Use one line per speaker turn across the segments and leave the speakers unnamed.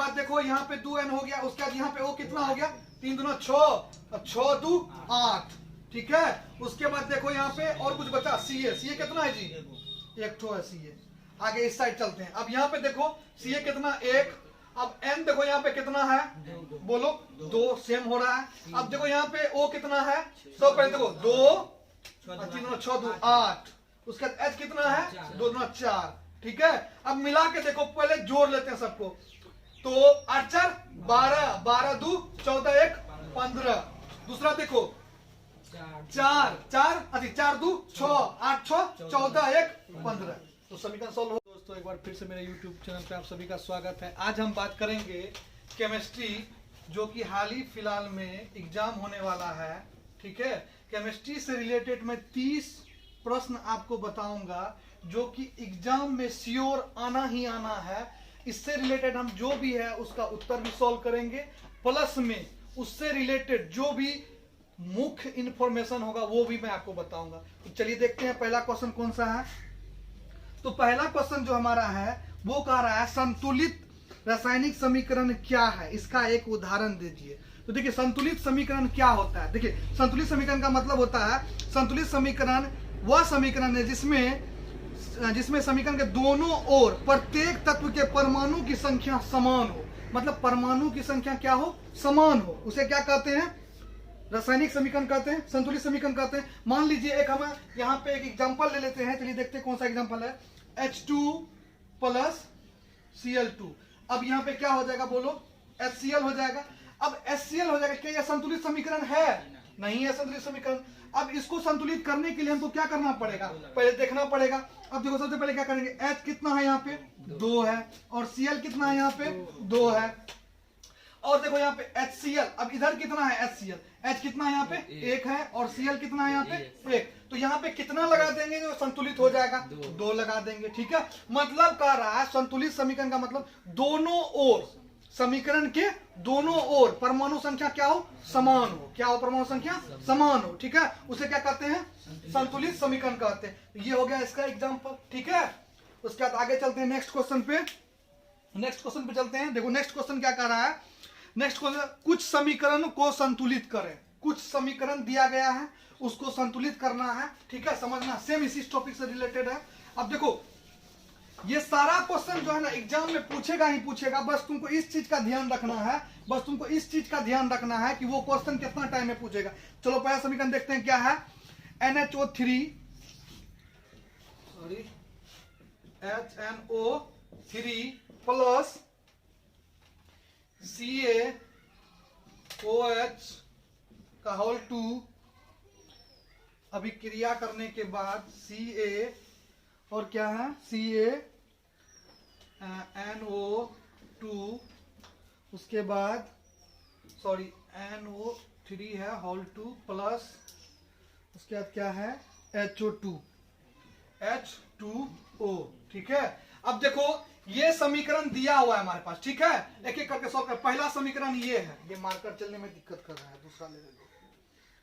बाद देखो यहाँ पे 2n हो गया, उसके बाद यहाँ पे o कितना हो गया, 3 दूना 6, 6 2 8, ठीक है। उसके बाद देखो यहाँ पे और कुछ बचा, CA कितना है जी, 1 ठो है CA। आगे इस साइड चलते हैं। अब यहाँ पे देखो CA कितना 1, अब n देखो यहाँ पे कितना है, बोलो 2, सेम हो रहा है। अब देखो यहाँ पे O कितना है, सब पहले देखो 2 3 6 2 8, उसके बाद H कितना है 2 2 4, ठीक है। अब मिला के देखो, पहले जोड़ लेते हैं सबको, तो 8 4 12, 12 2 14 1 15। दूसरा देखो 4 2 6 8 6 14 1 15। तो समीकरण सॉल्व हो। दोस्तों एक बार फिर से मेरे YouTube चैनल पे आप सभी का स्वागत है। आज हम बात करेंगे केमिस्ट्री, जो कि हाल ही फिलहाल में एग्जाम होने वाला है, ठीक है। केमिस्ट्री से रिलेटेड मैं 30 प्रश्न आपको बताऊंगा, जो कि एग्जाम में श्योर आना ही आना है। इससे रिलेटेड हम जो भी है उसका उत्तर भी सॉल्व करेंगे, प्लस में उससे रिलेटेड जो भी मुख्य इंफॉर्मेशन होगा वो भी मैं आपको बताऊंगा। तो चलिए देखते हैं पहला क्वेश्चन कौन सा है। तो पहला क्वेश्चन जो हमारा है वो कह रहा है संतुलित रासायनिक समीकरण क्या है, इसका एक उदाहरण दीजिए। तो देखिए संतुलित समीकरण क्या होता है। देखिए संतुलित समीकरण का मतलब होता है, संतुलित समीकरण वह समीकरण है जिसमें समीकरण के दोनों ओर प्रत्येक तत्व के परमाणु की संख्या समान हो। मतलब परमाणु की संख्या क्या हो, समान हो, उसे क्या कहते हैं, रासायनिक समीकरण कहते हैं, संतुलित समीकरण कहते हैं। मान लीजिए एक हम यहाँ पे एक एग्जांपल ले लेते हैं। चलिए देखते हैं कौन सा एग्जांपल है, H2 प्लस Cl2। अब यहाँ पे क्या हो जाएगा, बोलो HCl हो जाएगा। अब HCl हो जाएगा, क्या यह संतुलित समीकरण है, नहीं है संतुलित समीकरण। अब इसको संतुलित करने के लिए हमको क्या करना पड़ेगा, पहले देखना पड़ेगा। अब देखो सबसे पहले क्या करेंगे, H कितना है यहाँ पे 2 है, और Cl कितना है यहाँ पे 2 है, और देखो यहाँ पे HCl, अब इधर कितना है HCl, H कितना है यहाँ पे 1 है, और Cl कितना है यहाँ पे 1। तो यहाँ पे कितना लगा देंगे जो संतुलित हो जाएगा, 2 लगा देंगे, ठीक है। मतलब कह रहा है संतुलित समीकरण का मतलब दोनों ओर, समीकरण के दोनों ओर परमाणु संख्या क्या हो, समान हो। क्या हो, परमाणु संख्या समान हो, ठीक है। उसे क्या कहते हैं, संतुलित समीकरण कहते हैं। ये हो गया इसका एग्जांपल, ठीक है। उसके बाद आगे चलते हैं नेक्स्ट क्वेश्चन पे चलते हैं। देखो नेक्स्ट क्वेश्चन क्या कह रहा है, नेक्स्ट क्वेश्चन, कुछ समीकरण को संतुलित करें। कुछ समीकरण दिया गया है, उसको संतुलित करना है, ठीक है, समझना। सेम इसी टॉपिक से रिलेटेड है। अब देखो ये सारा क्वेश्चन जो है ना एग्जाम में पूछेगा ही पूछेगा, बस तुमको इस चीज का ध्यान रखना है, कि वो क्वेश्चन कितना टाइम में पूछेगा। चलो पहला समीकरण देखते हैं क्या है, HNO3 प्लस CaOH का होल 2 अभिक्रिया करने के बाद Ca और क्या है CaNO2, उसके बाद NO3 है होल 2 प्लस उसके बाद क्या है H2O, ठीक है। अब देखो ये समीकरण दिया हुआ है हमारे पास, ठीक है, एक एक करके सॉल्व कर। पहला समीकरण ये है, ये मार्कर चलने में दिक्कत कर रहा है, दूसरा ले लो।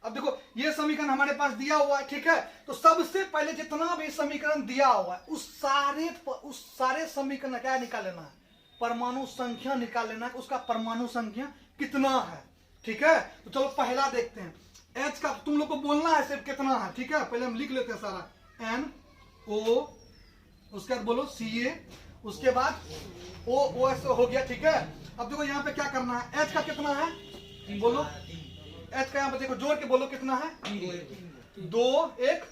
अब देखो ये समीकरण हमारे पास दिया हुआ है, ठीक है। तो सबसे पहले जितना भी समीकरण दिया हुआ है उस सारे समीकरण क्या निकाल लेना है, परमाणु संख्या निकाल लेना है, उसका परमाणु संख्या कितना है, ठीक है। तो चलो पहला देखते हैं, H का तुम लोग को बोलना है सिर्फ कितना है, ठीक है। पहले हम लिख लेते हैं सारा, NO, उसके बाद बोलो Ca, उसके बाद OS हो गया, ठीक है। अब देखो यहाँ पे क्या करना है, H का कितना है, बोलो H का यहाँ पे देखो जोड़ के बोलो कितना है, 2 1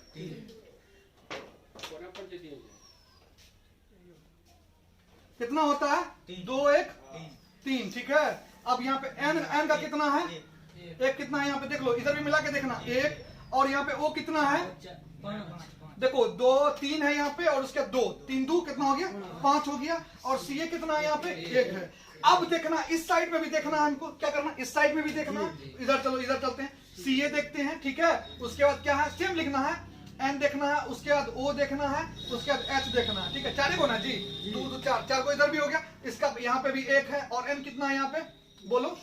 कितना होता है, 2 1 3, ठीक है। अब यहाँ पे N का कितना है, 1 कितना है यहाँ पे देख लो, इधर भी मिला के देखना 1, और यहाँ पे O कितना है, देखो 2 3 है यहाँ पे, और उसके 2 3 2 कितना हो गया 5 हो गया, और Ca कितना है यहाँ पे 1 है। अब देखना इस साइड में भी देखना है हमको, क्या करना, इस साइड में भी देखना है। इधर चलो, इधर चलते हैं, Ca देखते हैं, ठीक है। उसके बाद क्या है, सेम लिखना है, N देखना है, उसके बाद O देखना है, उसके बाद H देखना है, ठीक है। 4 को ना जी, 2 2 4 को इधर भी हो गया, इसका यहाँ पे भी 1 है, और N कितना है यहाँ पे, बोलो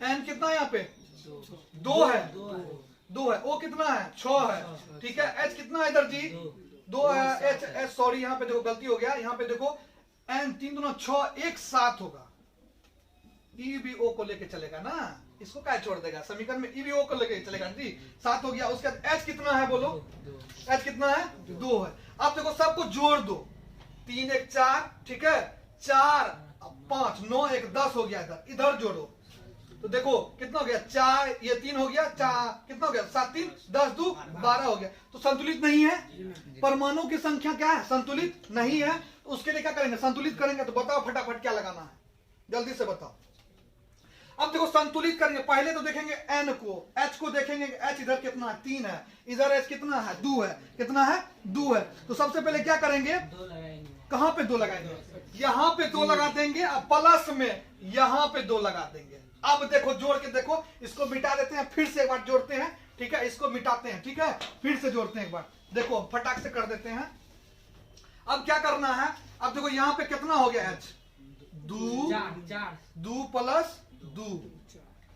N कितना है यहाँ पे 2 है, 2 है। O कितना है 6 है, ठीक है। H कितना है इधर जी 2 है, H सॉरी यहाँ पे देखो गलती हो गया, यहाँ पे देखो N 3 दूना 6 एक साथ होगा, ई भी ओ को लेके चलेगा ना, इसको क्या छोड़ देगा, समीकरण में ई भी ओ को लेके चलेगा जी, 7 हो गया। उसके बाद H कितना है बोलो, H कितना है 2 है। अब देखो सबको जोड़ दो, 3 1 4, ठीक है, 4 5 9 1 10 हो गया, इधर जोड़ो तो देखो कितना हो गया, 4 ये 3 हो गया, 4 कितना हो गया, 7 3 10 2 12 हो गया। तो संतुलित नहीं है, परमाणु की संख्या क्या है, संतुलित नहीं है। तो उसके लिए क्या करेंगे, संतुलित करेंगे। तो बताओ फटाफट क्या लगाना है, जल्दी से बताओ। अब देखो संतुलित करेंगे, पहले तो देखेंगे N को, H को देखेंगे, H इधर कितना है 3 है, इधर H कितना है 2 है, कितना है 2 है। तो सबसे पहले क्या करेंगे, कहां पे 2 लगाएंगे, यहां पे 2 लगा देंगे, अब प्लस में यहां पे 2 लगा देंगे। अब देखो जोड़ के देखो, इसको मिटा देते हैं, फिर से एक बार जोड़ते हैं, ठीक है, इसको मिटाते हैं, ठीक है, फिर से जोड़ते हैं एक बार, देखो फटाक से कर देते हैं। अब क्या करना है, अब देखो यहाँ पे कितना हो गया H, 2 प्लस 2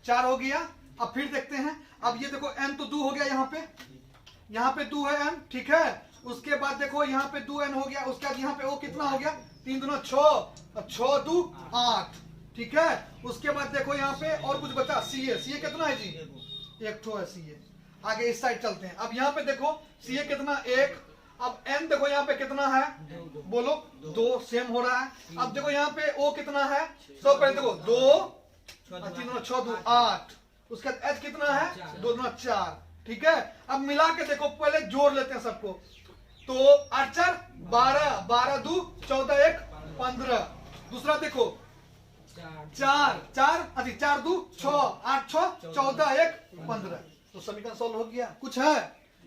4 हो गया। अब फिर देखते हैं, अब ये देखो N तो 2 हो गया, यहाँ पे 2 है N, ठीक है। उसके बाद देखो यहाँ पे 2N हो गया, उसके बाद यहाँ पे O कितना हो गया, 3 दूना 6 6 2 8, ठीक है। उसके बाद देखो यहाँ पे और कुछ बचा, CA कितना है जी, 1 ठो है CA। आगे इस साइड चलते हैं, अब यहाँ पे देखो CA कितना 1, अब N देखो यहाँ पे कितना है, बोलो 2, सेम हो रहा है। अब देखो यहाँ पे O कितना है, तो पहले देखो 2 3 दूना 6 2 8, उसके बाद H कितना है 2 दूना 4, ठीक है। अब मिला के देखो, पहले जोड़ लेते हैं सबको, तो 8 4 12 12 2 14 1 15। दूसरा देखो 4 4 2 6 8 6 14 1 15। तो समीकरण सॉल्व हो गया, कुछ है,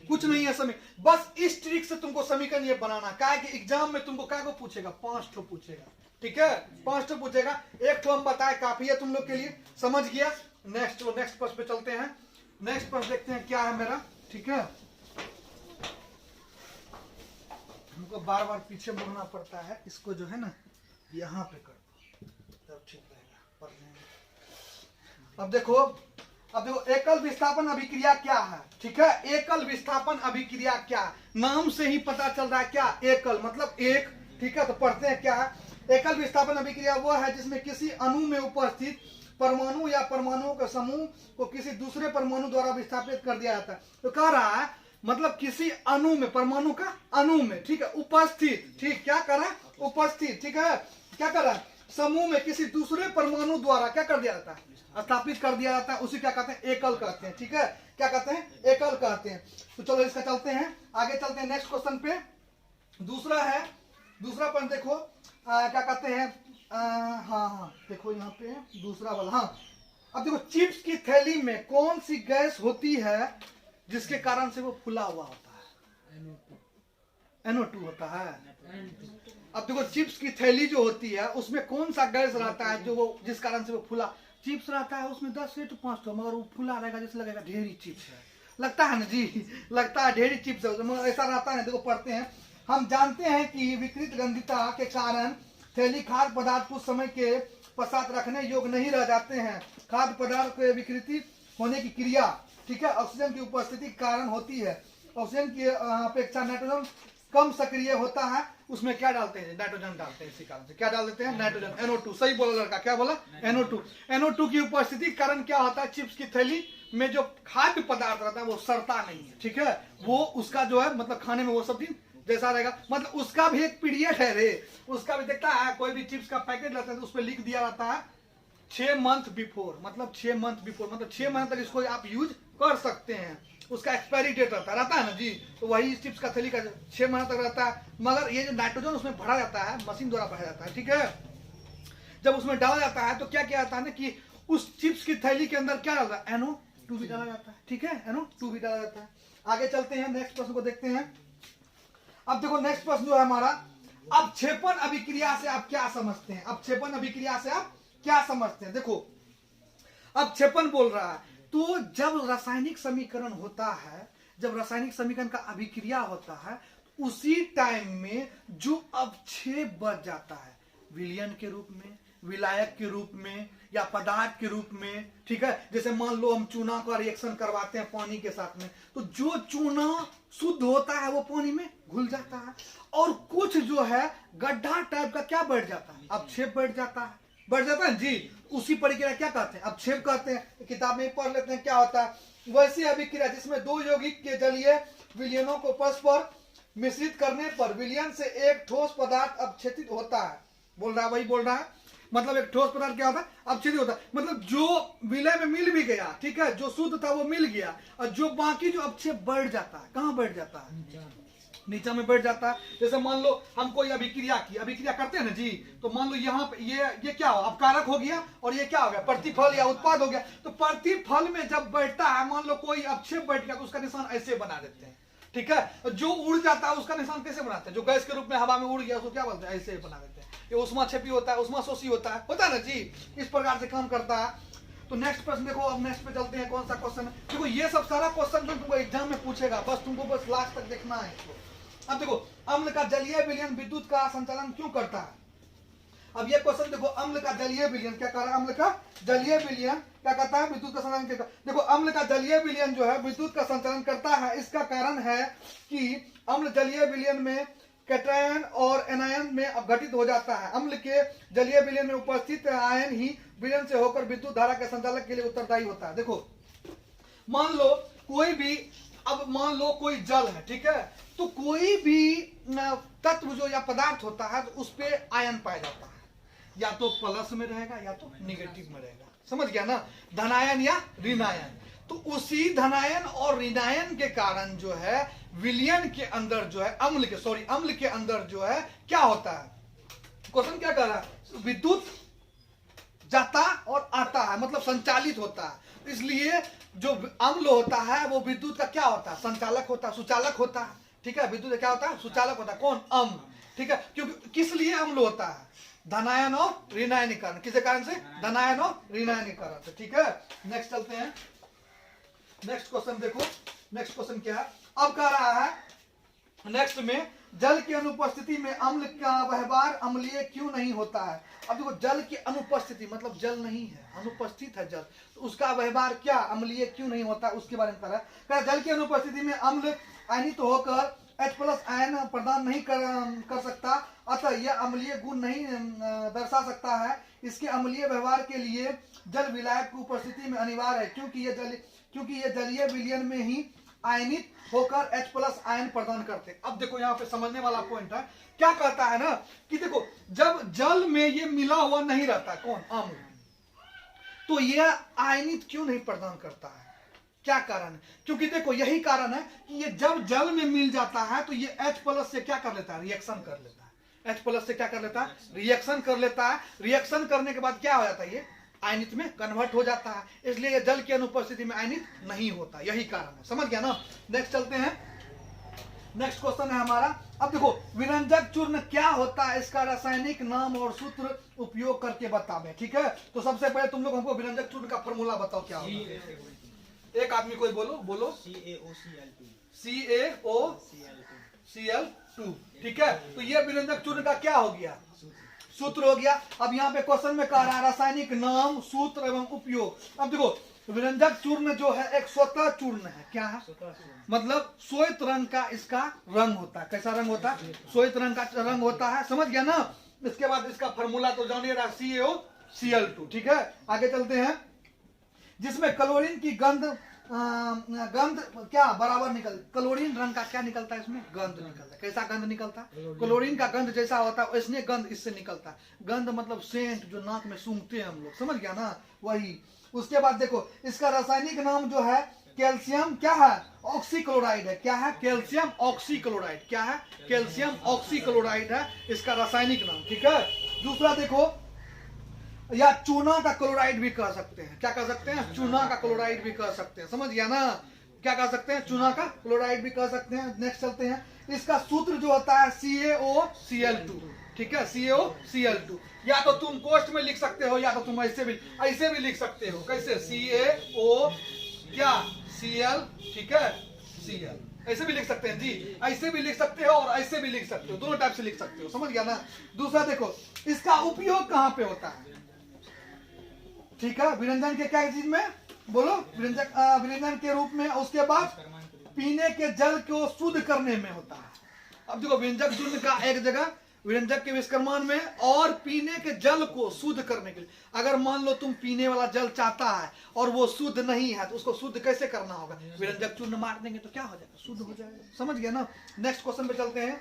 कुछ नहीं है समीकरण। बस इस ट्रिक से तुमको समीकरण ये बनाना, क्या है कि एग्जाम में तुमको क्या को पूछेगा, 5 ठो पूछेगा, ठीक है, 5 ठो पूछेगा, 1 ठो हम बताए काफी है तुम लोग के लिए, समझ गया। नेक्स्ट प्रश्न पे चलते हैं, नेक्स्ट प्रश्न देखते हैं क्या है मेरा, ठीक है। हमको बार बार पीछे मुड़ना पड़ता है, इसको जो है ना यहाँ पे कर दो तब ठीक रहेगा पढ़ने में। अब देखो एकल विस्थापन अभिक्रिया क्या है, ठीक है। एकल विस्थापन अभिक्रिया क्या, नाम से ही पता चल रहा है क्या, एकल मतलब एक, ठीक है। तो पढ़ते हैं क्या है, एकल विस्थापन अभिक्रिया वह है जिसमें किसी अणु में उपस्थित परमाणु या परमाणुओं के समूह को किसी दूसरे परमाणु द्वारा विस्थापित कर दिया जाता है। तो कह रहा है मतलब किसी अणु में, परमाणु का अणु में, ठीक है, उपस्थित, ठीक, क्या कर रहा है, उपस्थित, ठीक है, क्या कर रहा है, समूह में किसी दूसरे परमाणु द्वारा क्या कर दिया जाता है, स्थापित कर दिया जाता है, उसी क्या कहते हैं, एकल कहते हैं, ठीक है, क्या कहते हैं, एकल कहते हैं। तो चलो इसका चलते हैं, आगे चलते हैं नेक्स्ट क्वेश्चन पे। दूसरा है, दूसरा पॉइंट देखो, क्या कहते हैं, हाँ देखो यहाँ पे दूसरा वाला, हाँ। अब देखो चिप्स की थैली में कौन सी गैस होती है जिसके कारण से वो फुला हुआ होता है, NO2 होता है। अब देखो चिप्स की थैली जो होती है उसमें कौन सा गैस रहता है जो वो जिस कारण से वो फुला, चिप्स रहता है उसमें 10 से 5 ठो, मगर वो फुला रहेगा जैसे लगेगा ढेरी चिप्स है, लगता है ना जी, लगता है ढेरी चिप्स है, मगर ऐसा रहता है। देखो पढ़ते हैं, हम जानते हैं कि विकृत गंधिता के कारण थैली खाद्य पदार्थ कुछ समय के पश्चात रखने योग्य नहीं रह जाते हैं। खाद्य पदार्थ के विकृति होने की क्रिया, ठीक है, ऑक्सीजन की उपस्थिति के कारण होती है। ऑक्सीजन की अपेक्षा नाइट्रोजन कम सक्रिय होता है, उसमें क्या डालते हैं, नाइट्रोजन डालते हैं, इसी कारण से क्या डाल देते हैं, नाइट्रोजन, NO2। सही बोला लड़का, क्या बोला, NO2 की उपस्थिति के कारण क्या होता है, चिप्स की थैली में जो खाद्य पदार्थ रहता है वो सड़ता नहीं है, ठीक है, वो उसका जो है मतलब खाने में वो सब दिन जैसा रहेगा, मतलब उसका भी एक पीरियड है रे, उसका भी देखता है, कोई भी चिप्स का पैकेट रहता है तो उस पर लिख दिया रहता है 6 मंथ बिफोर, मतलब 6 मंथ बिफोर, मतलब 6 महीने तक इसको आप यूज कर सकते हैं, उसका एक्सपायरी डेट रहता है ना जी। तो वही चिप्स का थैली का 6 महीने तक रहता है, मगर ये जो नाइट्रोजन उसमें भरा जाता है, मशीन द्वारा भरा जाता है, ठीक है। जब उसमें डाला जाता है तो क्या किया जाता है ना कि उस चिप्स की थैली के अंदर क्या डालता है, NO2 भी डाला जाता है, ठीक है, NO2 भी डाला जाता है। आगे चलते हैं, नेक्स्ट प्रश्न को देखते हैं। अब देखो नेक्स्ट प्रश्न जो है हमारा, अवक्षेपण अभिक्रिया से आप क्या समझते हैं, अवक्षेपण अभिक्रिया से आप क्या समझते हैं। देखो अवक्षेपण बोल रहा है, तो जब रासायनिक समीकरण होता है, जब रासायनिक समीकरण का अभिक्रिया होता है, उसी टाइम में जो अवक्षेप बच जाता है विलयन के रूप में विलायक के रूप में या पदार्थ के रूप में, ठीक है। जैसे मान लो हम चूना का रिएक्शन करवाते हैं पानी के साथ में, तो जो चूना शुद्ध होता है वो पानी में घुल जाता है, और कुछ जो है गड्ढा टाइप का क्या बढ़ जाता है, अपक्षेप बढ़ जाता है, बढ़ जाता है जी। उसी प्रक्रिया क्या कहते हैं, अपक्षेप कहते हैं। किताब में पढ़ लेते हैं क्या होता है। वैसी अभिक्रिया जिसमें दो यौगिक के जलीय विलयनों को परस्पर मिश्रित करने पर विलयन से एक ठोस पदार्थ अपक्षेपित होता है। बोल रहा है, वही बोल रहा है। मतलब एक ठोस पदार्थ क्या होता है, अपक्षेपित होता है। मतलब जो विलय में मिल भी गया, ठीक है, जो शुद्ध था वो मिल गया, और जो बाकी जो अपक्षेप बढ़ जाता है, कहाँ बढ़ जाता है, नीचे में बढ़ जाता है। जैसे मान लो हम कोई अभिक्रिया की, अभिक्रिया करते हैं ना जी, तो मान लो यहाँ पे ये क्या हो, अपकारक हो गया, और ये क्या हो गया, प्रतिफल या उत्पाद हो गया। तो प्रतिफल में जब बैठता है, मान लो कोई अपक्षेप बैठ गया, तो उसका निशान ऐसे बना देते हैं, ठीक है। जो उड़ जाता है उसका निशान कैसे बनाते हैं, जो गैस के रूप में हवा में उड़ गया उसको क्या बोलते हैं, ऐसे बना देते हैं। ये उष्माक्षेपी होता है, उष्माशोषी होता है ना जी, इस प्रकार से काम करता है। तो नेक्स्ट प्रश्न देखो, अब नेक्स्ट पे चलते हैं। कौन सा क्वेश्चन है, देखो ये सब सारा क्वेश्चन जो तुमको एग्जाम में पूछेगा, बस तुमको बस लास्ट तक देखना है इसको। अब देखो, अम्ल का जलीय विलयन विद्युत का संचालन क्यों करता है। अब ये क्वेश्चन देखो, अम्ल का जलीय विलयन क्या कर रहा है, अम्ल का जलीय विलयन क्या करता है, विद्युत का संचालन करता है। देखो, अम्ल का जलीय विलयन जो है विद्युत का संचालन करता है। इसका कारण है कि अम्ल जलीय विलयन में कैटायन और एनायन में अपघटित हो जाता है। अम्ल के जलीय विलयन में उपस्थित आयन ही विलयन से होकर विद्युत धारा के संचालक के लिए उत्तरदायी होता है। देखो, मान लो कोई भी, अब मान लो कोई जल है, ठीक है, तो कोई भी तत्व जो या पदार्थ होता है तो उस पे आयन पाया जाता है, या तो प्लस में रहेगा या तो निगेटिव में रहेगा, समझ गया ना, धनायन या ऋणायन। तो उसी धनायन और ऋणायन के कारण जो है विलयन के अंदर जो है अम्ल के अंदर जो है क्या होता है, क्वेश्चन क्या कर रहा है, विद्युत जाता और आता है, मतलब संचालित होता है। इसलिए जो अम्ल होता है वो विद्युत का क्या होता है, संचालक होता है, सुचालक होता है, ठीक है। विद्युत क्या होता है, सुचालक होता है। कौन, अम्ल, ठीक है। क्योंकि किस लिए अम्ल होता है, धनायन और ऋणायनीकरण, किस कारण से, धनायन और ऋणायनीकरण से, ठीक है। नेक्स्ट चलते हैं, नेक्स्ट क्वेश्चन देखो, नेक्स्ट क्वेश्चन क्या है, अब कह रहा है नेक्स्ट में, जल की अनुपस्थिति में अम्ल का व्यवहार अम्लीय क्यों नहीं होता है। अब देखो, जल की अनुपस्थिति मतलब जल नहीं है, अनुपस्थित है जल, तो उसका व्यवहार क्या अम्लीय क्यों नहीं होता, उसके बारे में कह रहा है। जल की अनुपस्थिति में अम्ल आयनित होकर H+ आयन प्रदान नहीं कर सकता, अतः यह अम्लीय गुण नहीं दर्शा सकता है। इसके अम्लीय व्यवहार के लिए जल विलायक की उपस्थिति में अनिवार्य है, क्योंकि ये जलीय विलयन में ही आयनित होकर H+ आयन प्रदान करते हैं। अब देखो, यहाँ पे समझने वाला पॉइंट है, क्या कहता है ना कि देखो, जब जल में ये मिला हुआ नहीं रहता, कौन, अम्ल, तो ये आयनित क्यों नहीं प्रदान करता है, क्या कारण है। क्योंकि देखो, यही कारण है कि ये जब जल में मिल जाता है तो ये H+ से क्या कर लेता है, रिएक्शन कर लेता है। H+ से क्या कर लेता है, रिएक्शन कर लेता है। रिएक्शन करने के बाद क्या हो जाता है, ये आयनित में कन्वर्ट हो जाता है। इसलिए ये जल की अनुपस्थिति में आयनित नहीं होता, यही कारण है, समझ गया ना। नेक्स्ट चलते हैं, नेक्स्ट क्वेश्चन है हमारा। अब देखो, विरंजक चूर्ण क्या होता है, इसका रासायनिक नाम और सूत्र उपयोग करके बतावे, ठीक है। तो सबसे पहले तुम लोग हमको विरंजक चूर्ण का फॉर्मूला बताओ क्या होगा। एक आदमी कोई बोलो, CaOCl2, ठीक है। तो ये विरंजक चूर्ण का क्या हो गया, सूत्र हो गया। अब यहाँ पे क्वेश्चन में कह रहा है रासायनिक नाम, सूत्र एवं उपयोग। अब देखो, विरंजक चूर्ण जो है एक स्वतः चूर्ण है, क्या है, मतलब श्वेत रंग का इसका रंग होता है। कैसा रंग होता है, श्वेत रंग का रंग होता है, समझ गया ना। इसके बाद इसका फॉर्मूला तो जानिए रहा, CaOCl2, ठीक है। आगे चलते हैं, जिसमें क्लोरीन की गंध क्या बराबर निकल, क्लोरीन रंग का क्या निकलता है, इसमें गंध निकलता है। कैसा गंध निकलता है, क्लोरीन का गंध जैसा होता है वैसे गंध इससे निकलता है। गंध मतलब सेंट, जो नाक में सूंघते हैं हम लोग, समझ गया ना, वही। उसके बाद देखो, इसका रासायनिक नाम जो है कैल्शियम क्या है, ऑक्सीक्लोराइड है। क्या है, कैल्शियम ऑक्सीक्लोराइड, क्या है, कैल्शियम ऑक्सीक्लोराइड है इसका रासायनिक नाम, ठीक है। दूसरा देखो, या चूना का क्लोराइड भी कह सकते हैं, क्या कह सकते हैं, चूना का क्लोराइड भी कह सकते हैं, समझ गया ना, क्या कह सकते हैं, चूना का क्लोराइड भी कह सकते हैं। नेक्स्ट चलते हैं, इसका सूत्र जो होता है CaOCl2, ठीक है, CaOCl2। या तो तुम पोस्ट में लिख सकते हो, या तो तुम ऐसे भी लिख सकते हो। कैसे, CaO क्या, Cl, ठीक है, Cl, ऐसे भी लिख सकते हैं जी, ऐसे भी लिख सकते हो और ऐसे भी लिख सकते हो, दोनों टाइप से लिख सकते हो, समझ गया ना। दूसरा देखो, इसका उपयोग कहाँ पे होता है, ठीक है, विरंजन के क्या चीज में बोलो, विरंजन के रूप में। उसके बाद पीने के जल को शुद्ध करने में होता है। अब देखो व्यंजक चूर्ण का एक जगह व्यंजक के विस्कर्मण में और पीने के जल को शुद्ध करने के लिए। अगर मान लो तुम पीने वाला जल चाहता है और वो शुद्ध नहीं है तो उसको शुद्ध कैसे करना होगा, व्यंजक चूर्ण मार देंगे तो क्या हो जाएगा, शुद्ध हो जाएगा। समझ गया ना। नेक्स्ट क्वेश्चन पे चलते हैं।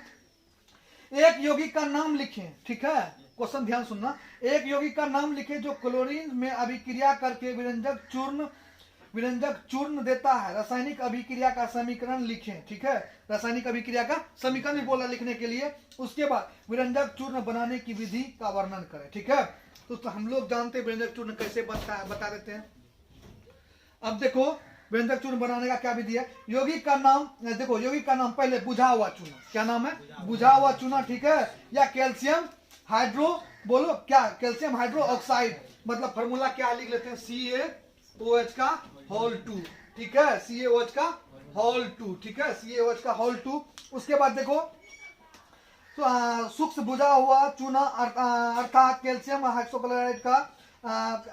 एक यौगिक का नाम लिखें, ठीक है, क्वेश्चन ध्यान सुनना। एक यौगिक का नाम लिखें जो क्लोरीन में अभिक्रिया करके विरंजक चूर्ण देता है। रासायनिक अभिक्रिया का समीकरण लिखें, ठीक है, रासायनिक अभिक्रिया का समीकरण भी बोला लिखने के लिए। उसके बाद विरंजक चूर्ण बनाने की विधि का वर्णन करें, ठीक है। तो हम लोग जानते हैं विरंजक चूर्ण कैसे बनता है, बता देते हैं। अब देखो व्यंजक चूर्ण बनाने का क्या विधि है। यौगिक का नाम देखो, यौगिक का नाम पहले बुझा हुआ चूना, क्या नाम है, बुझा हुआ चूना, ठीक है, या कैल्शियम हाइड्रो, बोलो क्या, कैल्शियम हाइड्रो ऑक्साइड। मतलब फॉर्मूला क्या लिख लेते हैं, CaOH का होल 2, ठीक है, CaOH का होल 2, ठीक है, CaOH का होल 2। उसके बाद देखो तो सूक्ष्म बुझा हुआ चूना अर्थात कैल्शियम हाइड्रोक्लोराइड का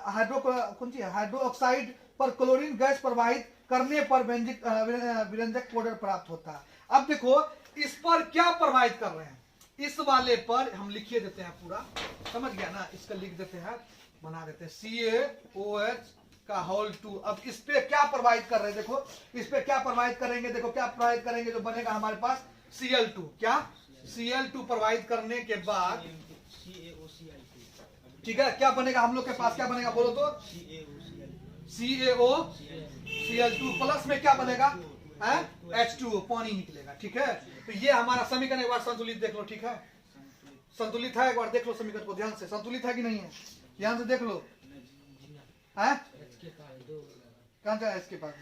हाइड्रो ऑक्साइड पर क्लोरीन गैस प्रवाहित करने पर विरंजक पाउडर प्राप्त होता है। अब देखो इस पर क्या प्रवाहित कर रहे हैं, इस वाले पर हम लिखिए देते हैं पूरा, समझ गया ना, इसका लिख देते हैं, बना देते हैं CaOH का होल 2। अब इस पे क्या प्रवाहित कर रहे हैं, देखो इस पे क्या प्रवाहित करेंगे, देखो क्या प्रवाहित करेंगे, जो बनेगा हमारे पास Cl2, क्या Cl2 प्रवाहित करने के बाद, ठीक है, क्या बनेगा हम लोग के पास, क्या बनेगा बोलो तो, CaOCl2 प्लस में क्या बनेगा, H2O, पानी निकलेगा, ठीक है। तो ये हमारा समीकरण एक बार संतुलित देख लो, ठीक है, संतुलित है, एक बार देख लो समीकरण को ध्यान से, संतुलित है कि नहीं है, ध्यान से देख लो। है कौन सा इसके पास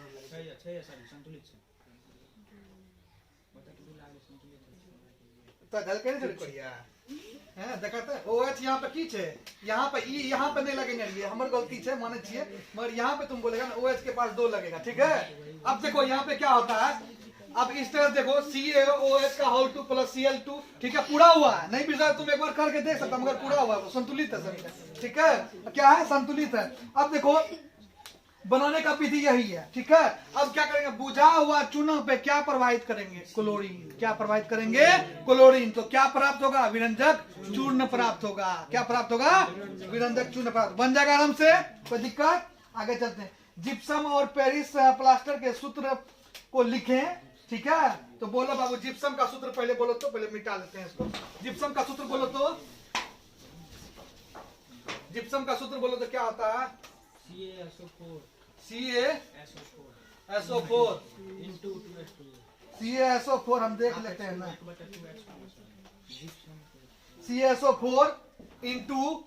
OH यहाँ पे की छे, यहाँ पे ई, यहाँ पे नहीं लगेगा, ये हमारी गलती है, माने छिए, मगर यहाँ पे तुम बोलेगा ना OH के पास 2 लगेगा, ठीक है। अब देखो यहाँ पे क्या होता है, अब इस तरह देखो CaOH का होल 2 प्लस Cl2, ठीक है, पूरा हुआ है, नहीं भी तुम एक बार करके देख सकते, मगर पूरा हुआ है, संतुलित है समीकरण, ठीक है, क्या है, संतुलित है। अब देखो बनाने का विधि यही है, ठीक है। अब क्या करेंगे, बुझा हुआ चूना पे क्या प्रवाहित करेंगे, क्लोरीन, क्या प्रवाहित करेंगे, क्लोरीन। तो क्या प्राप्त होगा, विरंजक चूर्ण प्राप्त होगा, क्या प्राप्त होगा, विरंजक चूर्ण प्राप्त, बन जाएगा आराम से, कोई दिक्कत। आगे चलते हैं। जिप्सम और पेरिस प्लास्टर के सूत्र को लिखें, ठीक है। तो बोलो बाबू जिप्सम का सूत्र पहले बोलो, तो पहले मिटा लेते हैं इसको। जिप्सम का सूत्र बोलो तो, जिप्सम का सूत्र बोलो तो क्या होता है, CaSO4 CaSO4 हम देख लेते हैं ना, CaSO4 into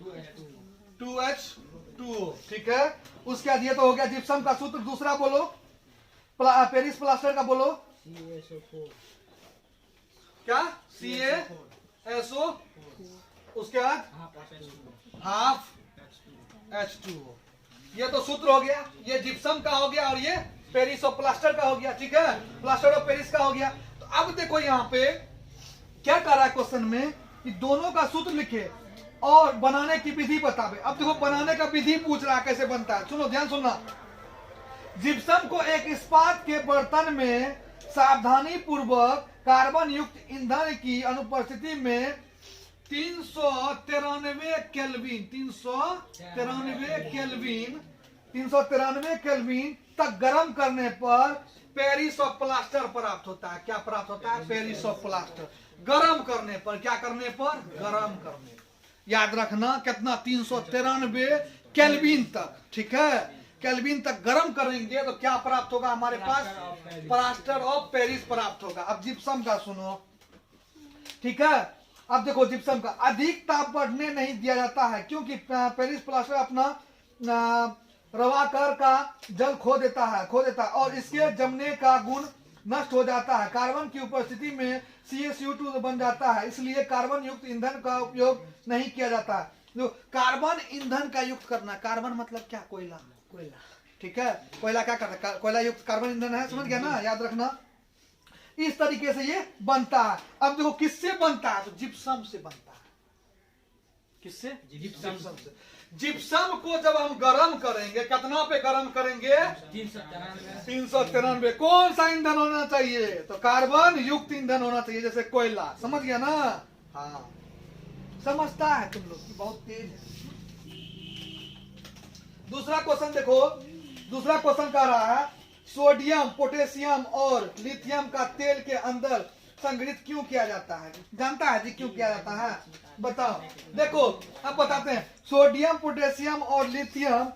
2H2O, ठीक है। उसके बाद ये तो हो गया जिप्सम का सूत्र। दूसरा बोलो पेरिस प्लास्टर का बोलो, क्या, CaSO, उसके बाद हाफ H2O। ये तो सूत्र हो गया, ये जिप्सम का हो गया और ये पेरिस और प्लास्टर का हो गया, ठीक है, प्लास्टर और पेरिस का हो गया। तो अब देखो यहाँ पे क्या कर रहा है क्वेश्चन में कि दोनों का सूत्र लिखे और बनाने की विधि बतावे। अब देखो बनाने का विधि पूछ रहा है कैसे बनता है, सुनो ध्यान सुनना। जिप्सम को एक इस्पात के बर्तन में सावधानी पूर्वक कार्बन युक्त ईंधन की अनुपस्थिति में 393 केल्विन तक गर्म करने पर पेरिस ऑफ प्लास्टर प्राप्त होता है। क्या प्राप्त होता है, पेरिस ऑफ प्लास्टर। गर्म करने पर, क्या करने पर, गर्म करने पर। याद रखना कितना, 393 केल्विन तक, ठीक है, केल्विन तक गर्म करेंगे तो क्या प्राप्त होगा हमारे पास, प्लास्टर ऑफ पेरिस प्राप्त होगा। अब जिप्सम का सुनो, ठीक है। अब देखो जिप्सम का अधिक ताप बढ़ने नहीं दिया जाता है क्योंकि पेरिस प्लास्टर अपना रवाकर का जल खो देता है और इसके जमने का गुण नष्ट हो जाता है। कार्बन की उपस्थिति में CaCO2 बन जाता है, इसलिए कार्बन युक्त ईंधन का उपयोग नहीं किया जाता। जो कार्बन ईंधन का युक्त करना, कार्बन मतलब क्या, कोयला, ठीक है, कोयला क्या करता है, कोयला युक्त कार्बन ईंधन है, समझ गया ना, याद रखना। इस तरीके से ये बनता है। अब देखो किससे बनता है, तो जिप्सम से बनता है। किससे, जिप्सम से। जिप्सम को जब हम गर्म करेंगे, कितना पे गर्म करेंगे? 393। कौन सा ईंधन होना चाहिए? तो कार्बन युक्त ईंधन होना चाहिए, जैसे कोयला। समझ गया ना? हाँ, समझता है तुम लोग, बहुत तेज है। दूसरा क्वेश्चन देखो, दूसरा क्वेश्चन कह रहा है सोडियम, पोटेशियम और लिथियम का तेल के अंदर संग्रहित क्यों किया जाता है? जानता है जी क्यों किया जाता है? बताओ। देखो अब बताते हैं। सोडियम, पोटेशियम और लिथियम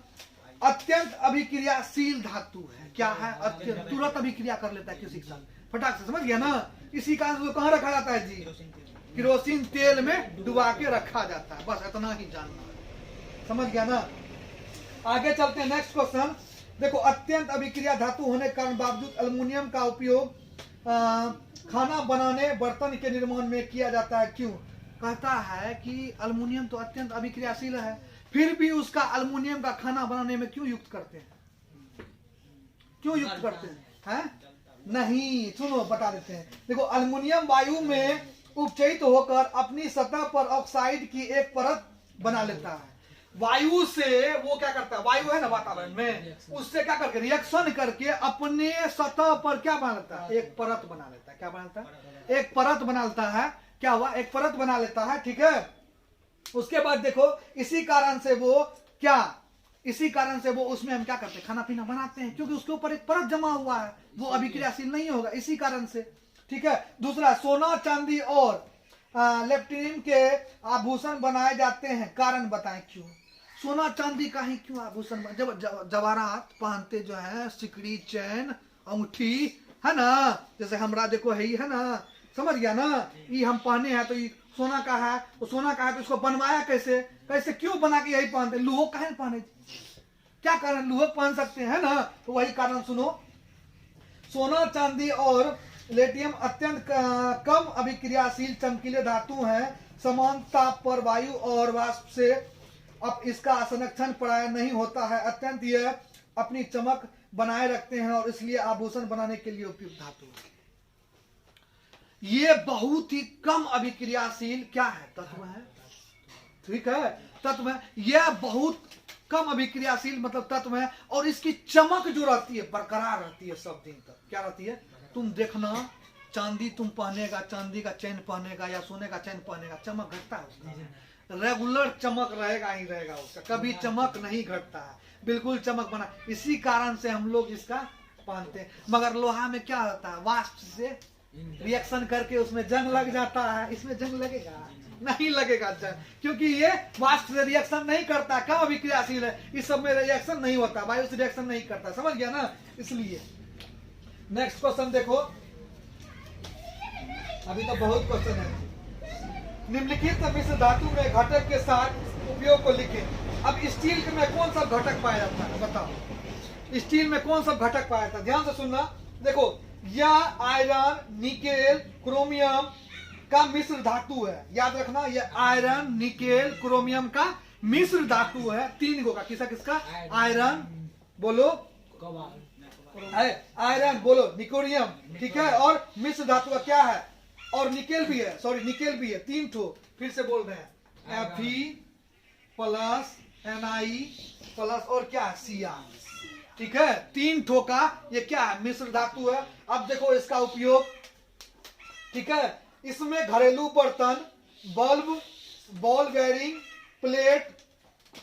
अत्यंत अभिक्रियाशील धातु है। क्या है? अत्यंत, तुरंत अभिक्रिया कर लेता है किसी के साथ, फटाक से। समझ गया ना? इसी कारण वो कहाँ रखा जाता है जी? केरोसिन तेल में डुबा के रखा जाता है। बस इतना ही जानना है। समझ गया ना? आगे चलते हैं, नेक्स्ट क्वेश्चन देखो। अत्यंत अभिक्रिया धातु होने के कारण बावजूद अल्युमिनियम का उपयोग खाना बनाने, बर्तन के निर्माण में किया जाता है। क्यों? कहता है कि अल्युमिनियम तो अत्यंत अभिक्रियाशील है, फिर भी उसका अल्युमिनियम का खाना बनाने में क्यों युक्त करते हैं? क्यों युक्त करते हैं? नहीं, सुनो बता देते हैं। देखो, अल्युमिनियम वायु में उपचयित होकर अपनी सतह पर ऑक्साइड की एक परत बना लेता है। वायु से वो क्या करता है? वायु है ना वातावरण में, उससे क्या करके रिएक्शन करके अपने सतह पर क्या बना लेता है? एक परत बना लेता है। क्या बना लेता है? एक परत बना लेता है। क्या हुआ? एक परत बना लेता है। ठीक है। उसके बाद देखो, इसी कारण से वो क्या, इसी कारण से वो उसमें हम क्या करते हैं? खाना पीना बनाते हैं, क्योंकि उसके ऊपर एक परत जमा हुआ है, वो अभिक्रियाशील नहीं होगा, इसी कारण से। ठीक है। दूसरा, सोना, चांदी और लेप्टिनियम के आभूषण बनाए जाते हैं। कारण बताएं क्यों? सोना चांदी का ही क्यों आभूषण? जब जवाहरात पहनते जो है, सिकड़ी, चैन, अंगूठी, है ना? जैसे हमरा देखो है ही, है ना? समझ गया ना? ये हम पहने हैं तो ये सोना का है, वो सोना का है, तो इसको बनवाया कैसे? कैसे क्यों बना के यही पहनते? लुहोक काहे पहने? क्या कारण? लुहोक पहन सकते हैं ना? तो वही कारण सुनो। सोना, चांदी और लेटियम अत्यंत कम अभिक्रियाशील चमकीले धातु हैं। समान ताप पर वायु और वाष्प से अब इसका संरक्षण प्राय नहीं होता है। अत्यंत यह अपनी चमक बनाए रखते हैं और इसलिए आभूषण बनाने के लिए उपयुक्त धातु है। ये बहुत ही कम अभिक्रियाशील क्या है? तत्व है। ठीक है, तत्व है। यह बहुत कम अभिक्रियाशील मतलब तत्व है, और इसकी चमक जो रहती है बरकरार रहती है सब दिन तक। क्या रहती है? तुम देखना, चांदी तुम पहनेगा, चांदी का चैन पहनेगा या सोने का चैन पहनेगा, चमक घटता है उसका? रेगुलर चमक रहेगा ही रहेगा उसका, कभी चमक नहीं घटता है, बिल्कुल चमक बना। इसी कारण से हम लोग इसका पहनते हैं। मगर लोहा में क्या होता है? वाष्प से रिएक्शन करके उसमें जंग लग जाता है। इसमें जंग लगेगा? नहीं लगेगा जंग, क्योंकि ये वाष्प से रिएक्शन नहीं करता, कम अभिक्रियाशील है। इस सब में रिएक्शन नहीं होता, वायु से रिएक्शन नहीं करता। समझ गया ना? इसलिए नेक्स्ट क्वेश्चन देखो, अभी तो बहुत क्वेश्चन है। निम्नलिखित मिश्र धातु में घटक के साथ उपयोग को लिखें। अब स्टील में कौन सा घटक पाया जाता है? बताओ, स्टील में कौन सा घटक पाया जाता है? ध्यान से सुनना। देखो, यह आयरन, निकेल, क्रोमियम का मिश्र धातु है। याद रखना, यह आयरन, निकेल, क्रोमियम का मिश्र धातु है। तीन गो का। किसका किसका? आयरन बोलो, आयरन बोलो, निकोरियम, ठीक है, और मिश्र धातु का क्या है? और निकेल भी है, सॉरी निकेल भी है। तीन ठो, फिर से बोल रहे हैं, Fe प्लस Ni प्लस और क्या है? Cr। ठीक है, तीन ठो का ये क्या है? मिश्र धातु है। अब देखो इसका उपयोग, ठीक है, इसमें घरेलू बर्तन, बल्ब, बॉल बेयरिंग, प्लेट,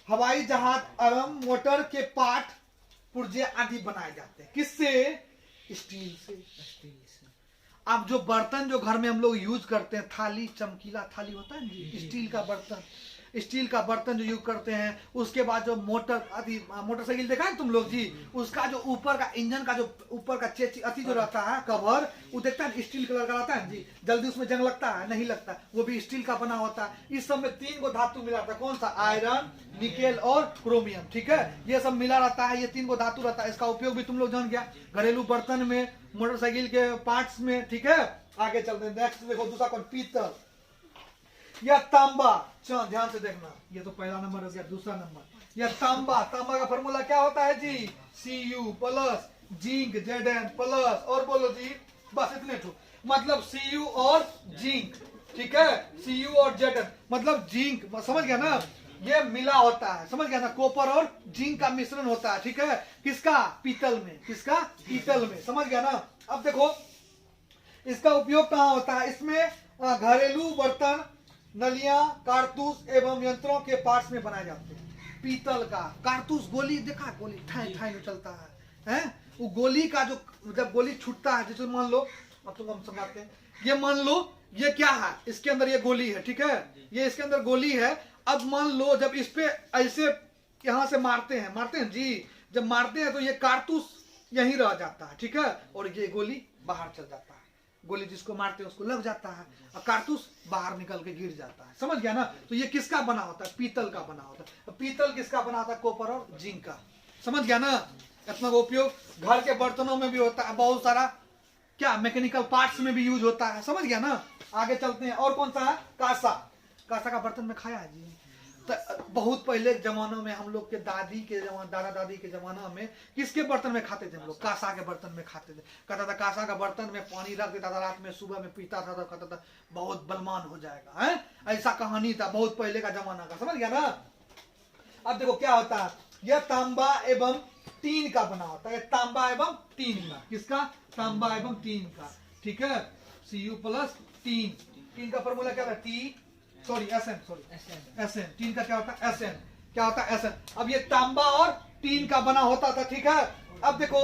हवाई जहाज एवं मोटर के पार्ट, पुर्जे आदि बनाए जाते हैं। किससे? स्टील से। अब जो बर्तन जो घर में हम लोग यूज करते हैं, थाली, चमकीला थाली होता है जी, स्टील का बर्तन, स्टील का बर्तन जो यूज करते हैं। उसके बाद जो मोटरसाइकिल देखा है तुम लोग जी, उसका जो ऊपर का इंजन का जो ऊपर का अति जो रहता है कवर, वो देखता है स्टील कलर का रहता है जी। जल्दी उसमें जंग लगता है? नहीं लगता, वो भी स्टील का बना होता है। इस सब में तीन को धातु मिला रहता है। कौन सा? आयरन, निकेल और क्रोमियम। ठीक है, ये सब मिला रहता है, ये तीन को धातु रहता है। इसका उपयोग भी तुम लोग जान गया, घरेलू बर्तन में, मोटरसाइकिल के पार्ट्स में। ठीक है, आगे चलते हैं। नेक्स्ट देखो, दूसरा कौन? पीतल या तांबा। ध्यान से देखना, ये तो पहला नंबर हो गया। दूसरा नंबर, यह तांबा। तांबा का फॉर्मूला क्या होता है जी? Cu plus zinc Zn plus, और बोलो जी, बस इतने ठो, मतलब Cu और जिंक। ठीक है, Cu और Zn मतलब जिंक। समझ गया ना? ये मिला होता है, समझ गया ना, कॉपर और जिंक का मिश्रण होता है, ठीक है, किसका, पीतल में, किसका, पीतल में, समझ गया ना। अब देखो इसका उपयोग कहाँ होता है, इसमें घरेलू बर्तन, नलियां, कारतूस एवं यंत्रों के पार्ट्स में बनाए जाते हैं। पीतल का कारतूस, गोली देखा, गोली ठाई ठाई में चलता है, हैं, वो गोली का जो, जब गोली छूटता है, जैसे मान लो, अब तुम हम समझाते हैं, ये मान लो ये क्या है, इसके अंदर ये गोली है, ठीक है, ये इसके अंदर गोली है। अब मान लो जब इस पे ऐसे यहां से मारते हैं जी, जब मारते हैं तो ये कारतूस यहीं रह जाता है, ठीक है, और ये गोली बाहर चल जाता है, गोली जिसको मारते हैं उसको लग जाता है और कारतूस बाहर निकल के गिर जाता है, समझ गया ना। तो ये किसका बना होता है, पीतल का बना होता है। पीतल किसका बना होता है, कॉपर और जिंक का, समझ गया ना। इतना उपयोग घर के बर्तनों में भी होता है, बहुत सारा क्या मैकेनिकल पार्ट्स में भी यूज होता है, समझ गया ना। आगे चलते हैं, और कौन सा है, कासा। कासा का बर्तन में खाया है जी, तो बहुत पहले जमानों में हम लोग के दादी के जमाना, दादा दादी के जमाना में किसके बर्तन में खाते थे हम लोग, कासा के बर्तन में खाते थे। कहता था कासा का बर्तन में पानी रख देता था, रात में सुबह में पीता था, तो कहता था बहुत बलवान हो जाएगा, है, ऐसा कहानी था बहुत पहले का जमाना का, समझ गया ना। अब देखो क्या होता है, यह तांबा एवं टीन का बना होता है, तांबा एवं टीन का, किसका, तांबा एवं टीन का, ठीक है, Cu प्लस टीन, टीन का फॉर्मूला क्या है, Sn, टीन का क्या होता है, Sn, क्या होता है, Sn। अब ये तांबा और टीन का बना होता था, ठीक है। अब देखो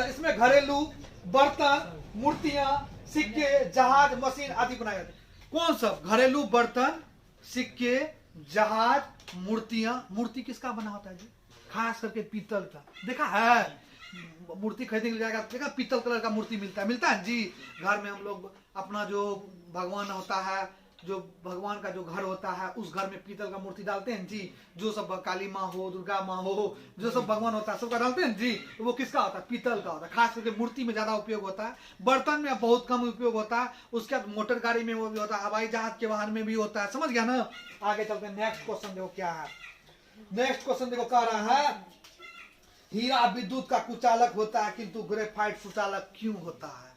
इसमें घरेलू बर्तन, मूर्तियां, सिक्के, जहाज, मशीन आदि बनाए जाते। कौन सब, घरेलू बर्तन, सिक्के, जहाज, मूर्तियां। मूर्ति किसका बना होता है जी, खास करके पीतल का, देखा है, मूर्ति खरीदने के लिए जाएगा, देखा पीतल कलर का मूर्ति मिलता है जी। घर में हम लोग अपना जो भगवान होता है, जो भगवान का जो घर होता है, उस घर में पीतल का मूर्ति डालते हैं जी। जो सब काली माँ हो, दुर्गा माँ हो, जो सब भगवान होता है सबका डालते हैं जी। तो वो किसका होता है, पीतल का होता है। खास करके मूर्ति में ज्यादा उपयोग होता है, बर्तन में बहुत कम उपयोग होता है। उसके बाद मोटर गाड़ी में वो भी होता है, हवाई जहाज के वाहन में भी होता है, समझ गया ना। आगे चलते हैं, नेक्स्ट क्वेश्चन देखो क्या है। नेक्स्ट क्वेश्चन देखो कह रहा है, हीरा विद्युत का कुचालक होता है किंतु ग्रेफाइट सुचालक क्यों होता है।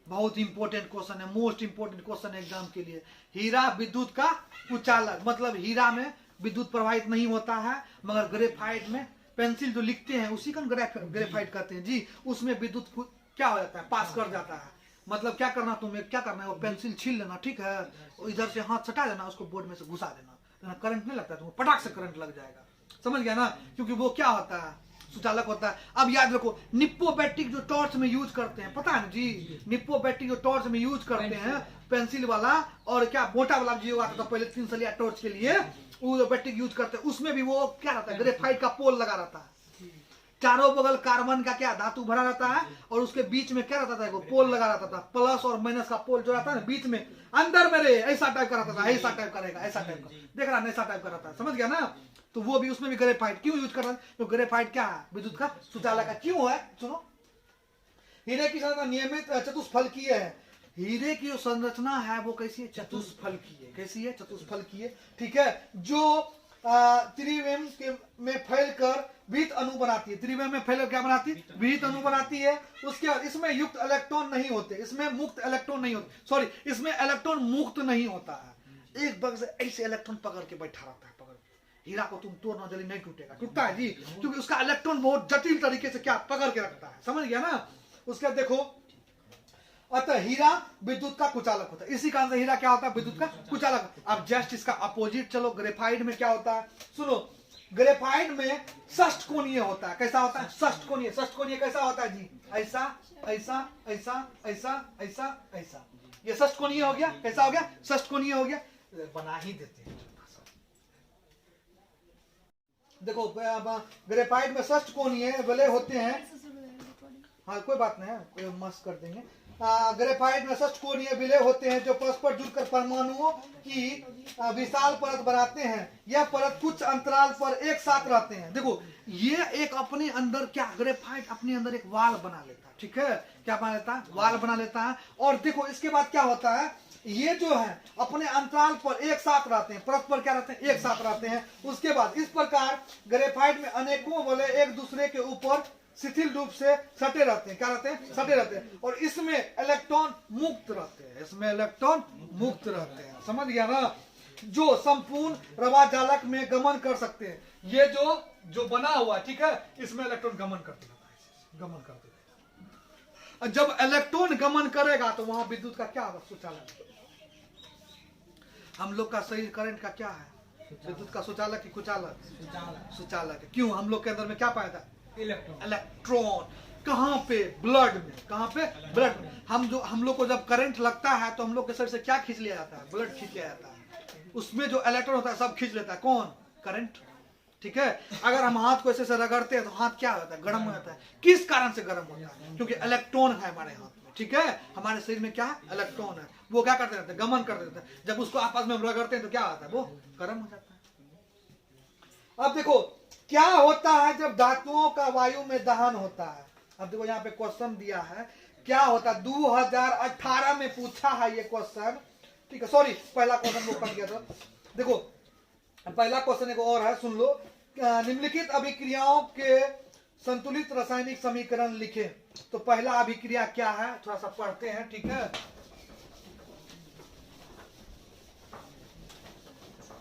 बहुत इंपॉर्टेंट क्वेश्चन है, मोस्ट इंपॉर्टेंट क्वेश्चन एग्जाम के लिए। हीरा विद्युत का कुचालक मतलब हीरा में विद्युत प्रवाहित नहीं होता है, मगर ग्रेफाइट में पेंसिल जो लिखते हैं उसी का ग्रेफाइट कहते हैं जी। उसमें विद्युत क्या हो जाता है, पास कर जाता है। मतलब क्या करना, तुम्हें क्या करना है, वो पेंसिल छील लेना, ठीक है, इधर से हाथ सटा देना, उसको बोर्ड में से घुसा देना, करंट नहीं लगता, तुम्हें पटाख से करंट लग जाएगा, समझ गया ना। क्योंकि वो क्या होता है, सुचालक होता है। अब याद रखो, निप्पो बैट्रिक जो टॉर्च में यूज करते हैं, पता है ना जी, निप्पो बैट्रिक जो टॉर्च में यूज करते हैं, पेंसिल वाला और क्या मोटा वाला जो आता था पहले 3 सलिया टॉर्च के लिए, वो बैट्रिक यूज करते हैं, उसमें भी वो क्या रहता है, ग्रेफाइट का पोल लगा रहता है। चारों बगल कार्बन का क्या धातु भरा रहता है, और उसके बीच में क्या रहता था, पोल लगा रहता था, प्लस और माइनस का पोल जो रहता है ना बीच में, अंदर में रे ऐसा टाइप का रहता था, ऐसा टाइप करेगा, ऐसा टाइप का देख रहा है, ऐसा टाइप का रहता है, समझ गया ना। तो वो भी उसमें भी ग्रेफाइट क्यों यूज कर रहा है, तो ग्रेफाइट क्या है, विद्युत का सुचालक का क्यों है। सुनो, हीरे की संरचना नियमित चतुष्फलकीय है। हीरे की जो संरचना है वो कैसी है, चतुष्फलकीय है। कैसी है, चतुष्फलकीय, ठीक है। जो त्रिविम में फैलकर विहित अणु बनाती है, त्रिविम में फैलकर क्या बनाती है, विहित अणु बनाती है। उसके बाद इसमें युक्त इलेक्ट्रॉन नहीं होते, इसमें मुक्त इलेक्ट्रॉन नहीं होते, सॉरी इसमें इलेक्ट्रॉन मुक्त नहीं होता है। एक बग से ऐसे इलेक्ट्रॉन पकड़ के बैठा रहता है, पकड़ हीरा को तुम तोड़ना जल्दी नहीं टूटेगा, टूटता है जी, क्योंकि उसका इलेक्ट्रॉन बहुत जटिल तरीके से क्या पकड़ के रखता है, समझ गया ना। उसके बाद देखो, अतः हीरा विद्युत का कुचालक होता है। इसी कारण से हीरा क्या होता है, विद्युत का कुचालक। अब जस्ट इसका अपोजिट चलो, ग्रेफाइट में क्या होता है, सुनो, ग्रेफाइट में षष्ठकोणीय होता है। कैसा होता है, षष्ठकोणीय। षष्ठकोणीय कैसा होता है जी, ऐसा ऐसा ऐसा ऐसा ऐसा ऐसा, ये षष्ठकोणीय हो गया। कैसा हो गया, षष्ठकोणीय हो गया। बना ही देते हैं, देखो ग्रेफाइट में षष्ठकोणीय विलय होते हैं। हाँ कोई बात नहीं, कोई मस्त कर देंगे। ग्रेफाइट में षष्ठकोणीय विलय होते हैं जो परस्पर जुड़कर परमाणुओं की विशाल परत बनाते हैं। यह परत कुछ अंतराल पर एक साथ रहते हैं। देखो ये एक अपने अंदर क्या, ग्रेफाइट अपने अंदर एक वाल बना लेता है, ठीक है, क्या बना लेता है, वाल बना लेता है। और देखो इसके बाद क्या होता है, ये जो है अपने अंतराल पर एक साथ रहते हैं, परत पर क्या रहते हैं, एक साथ रहते हैं। उसके बाद इस प्रकार ग्रेफाइट में अनेकों वलय एक दूसरे के ऊपर शिथिल रूप से सटे रहते हैं। क्या रहते हैं, सटे रहते हैं। और इसमें इलेक्ट्रॉन मुक्त रहते हैं, इसमें इलेक्ट्रॉन मुक्त रहते हैं, समझ गया ना। जो संपूर्ण रवाजालक में गमन कर सकते हैं। ये जो बना हुआ, ठीक है, इसमें इलेक्ट्रॉन गमन करते रहता है, गमन करते रहता है। जब इलेक्ट्रॉन गमन करेगा तो वहां विद्युत का क्या होगा? सुचालक। हम लोग का शरीर करंट का क्या है? विद्युत का सुचालक की कुचालक? सुचालक। क्यों? हम लोग के अंदर में क्या पाया था? इलेक्ट्रॉन। कहाँ पे? ब्लड में। कहाँ पे? ब्लड में। हम लोग को जब करंट लगता है तो हम लोग के शरीर से क्या खींच लिया जाता है? ब्लड खींच लिया जाता है। उसमें जो इलेक्ट्रॉन होता है सब खींच लेता है। कौन? करंट। ठीक है। अगर हम हाथ को ऐसे से रगड़ते हैं तो हाथ क्या होता है? गर्म हो जाता है। किस कारण से गर्म होता है? क्योंकि इलेक्ट्रॉन है हमारे हाथ में। ठीक है। हमारे शरीर में क्या है? इलेक्ट्रॉन है। वो क्या करते रहते हैं? गमन करते रहते हैं। जब उसको आपस में रगड़ते हैं तो क्या होता है? वो गर्म हो जाता है। अब देखो क्या होता है जब धातुओं का वायु में दहन होता है। अब देखो यहाँ पे क्वेश्चन दिया है, क्या होता है? 2018 में पूछा है ये क्वेश्चन। ठीक है, सॉरी, पहला क्वेश्चन वो कर दिया था। देखो पहला क्वेश्चन एक और है, सुन लो। निम्नलिखित अभिक्रियाओं के संतुलित रासायनिक समीकरण लिखें। तो पहला अभिक्रिया क्या है? थोड़ा सा पढ़ते हैं। ठीक है,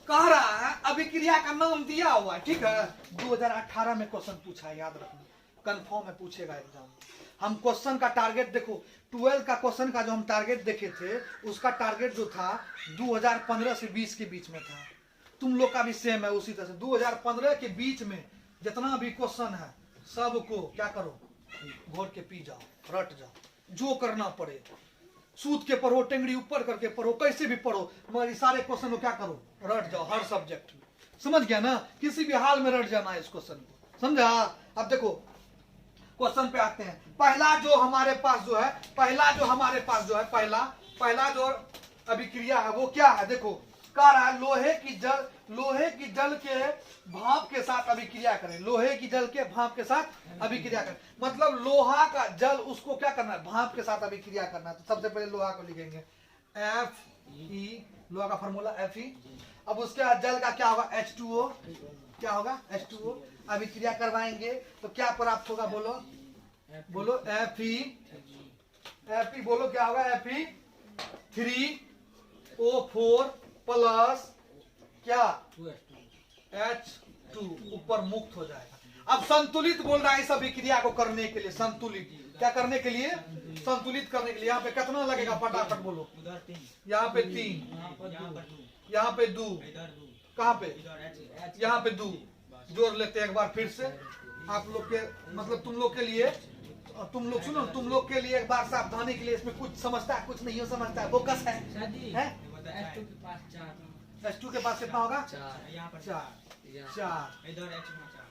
कह रहा है अभिक्रिया का नाम दिया हुआ है। ठीक है, 2018 में क्वेश्चन पूछा है, याद रखना, कंफर्म है, पूछेगा एग्जाम। हम क्वेश्चन का टारगेट देखो, 12 का क्वेश्चन का जो हम टारगेट देखे थे, उसका टारगेट जो था 2015 से 20 के बीच में था। तुम लोग का भी सेम है उसी तरह से। 2015 के बीच में जितना भी क्वेश्चन है सबको क्या करो? घोट के पी जाओ, रट जाओ, जो करना पड़े। सूत के पढ़ो, टेंगड़ी ऊपर करके पढ़ो, कैसे भी पढ़ो, मगर सारे क्वेश्चन को क्या करो? रट जाओ, हर सब्जेक्ट में। समझ गया ना? किसी भी हाल में रट जाना है इस क्वेश्चन को, समझा? अब देखो क्वेश्चन पे आते हैं। पहला जो हमारे पास जो है, पहला जो अभिक्रिया है वो क्या है? देखो कह रहा है लोहे की जल के भाप के साथ अभिक्रिया करें। लोहे की जल के भाप के साथ अभिक्रिया करें, मतलब लोहा का जल उसको क्या करना है? भाप के साथ अभिक्रिया करना है। तो सबसे पहले लोहा को लिखेंगे Fe, लोहा का फॉर्मूला Fe। अब उसके बाद जल का क्या होगा? H2O। क्या होगा? H2O। अभिक्रिया करवाएंगे तो क्या प्राप्त होगा? बोलो Fe बोलो क्या होगा? Fe3O4 प्लस क्या? H2 ऊपर मुक्त हो जाएगा। अब संतुलित बोल रहा है इस अभिक्रिया को करने के लिए। संतुलित क्या करने के लिए? संतुलित करने के लिए। यहाँ पे कितना लगेगा? फटाफट बोलो। यहाँ पे 3, यहाँ पे 2, कहाँ पे? यहाँ पे 2 जोड़ लेते हैं एक बार फिर से। आप लोग के मतलब तुम लोग के लिए, तुम लोग सुनो, तुम लोग के लिए एक बार सावधानी के लिए, इसमें कुछ समझता है कुछ नहीं समझता है, फोकस है। H2 के पास कितना होगा? 4।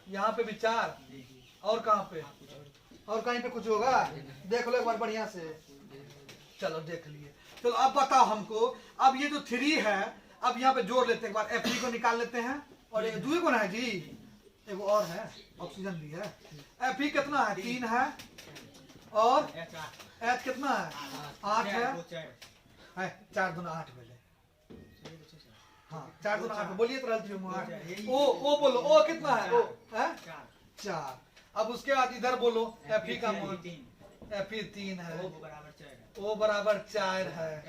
यहाँ पे भी 4। और कहाँ पे? और कहीं पे कुछ होगा? देख लो एक बार बढ़िया से। चलो देख लिए। चलो अब बताओ हमको, अब ये जो 3 है, अब यहाँ पे जोड़ लेते हैं एक बार। Fe को निकाल लेते हैं। और एक दूसरे को ना है जी, एक और है, ऑक्सीजन भी है। Fe कितना है? 3 है। और H कितना है? 8 है। 4 दूना 8 बोले। हाँ 4 दूना 8 बोलिए तो 8। ओ बोलो, ओ कितना है? ओ है 4। अब उसके बाद इधर बोलो Fe का मान। Fe 3 है। O बराबर 4 है।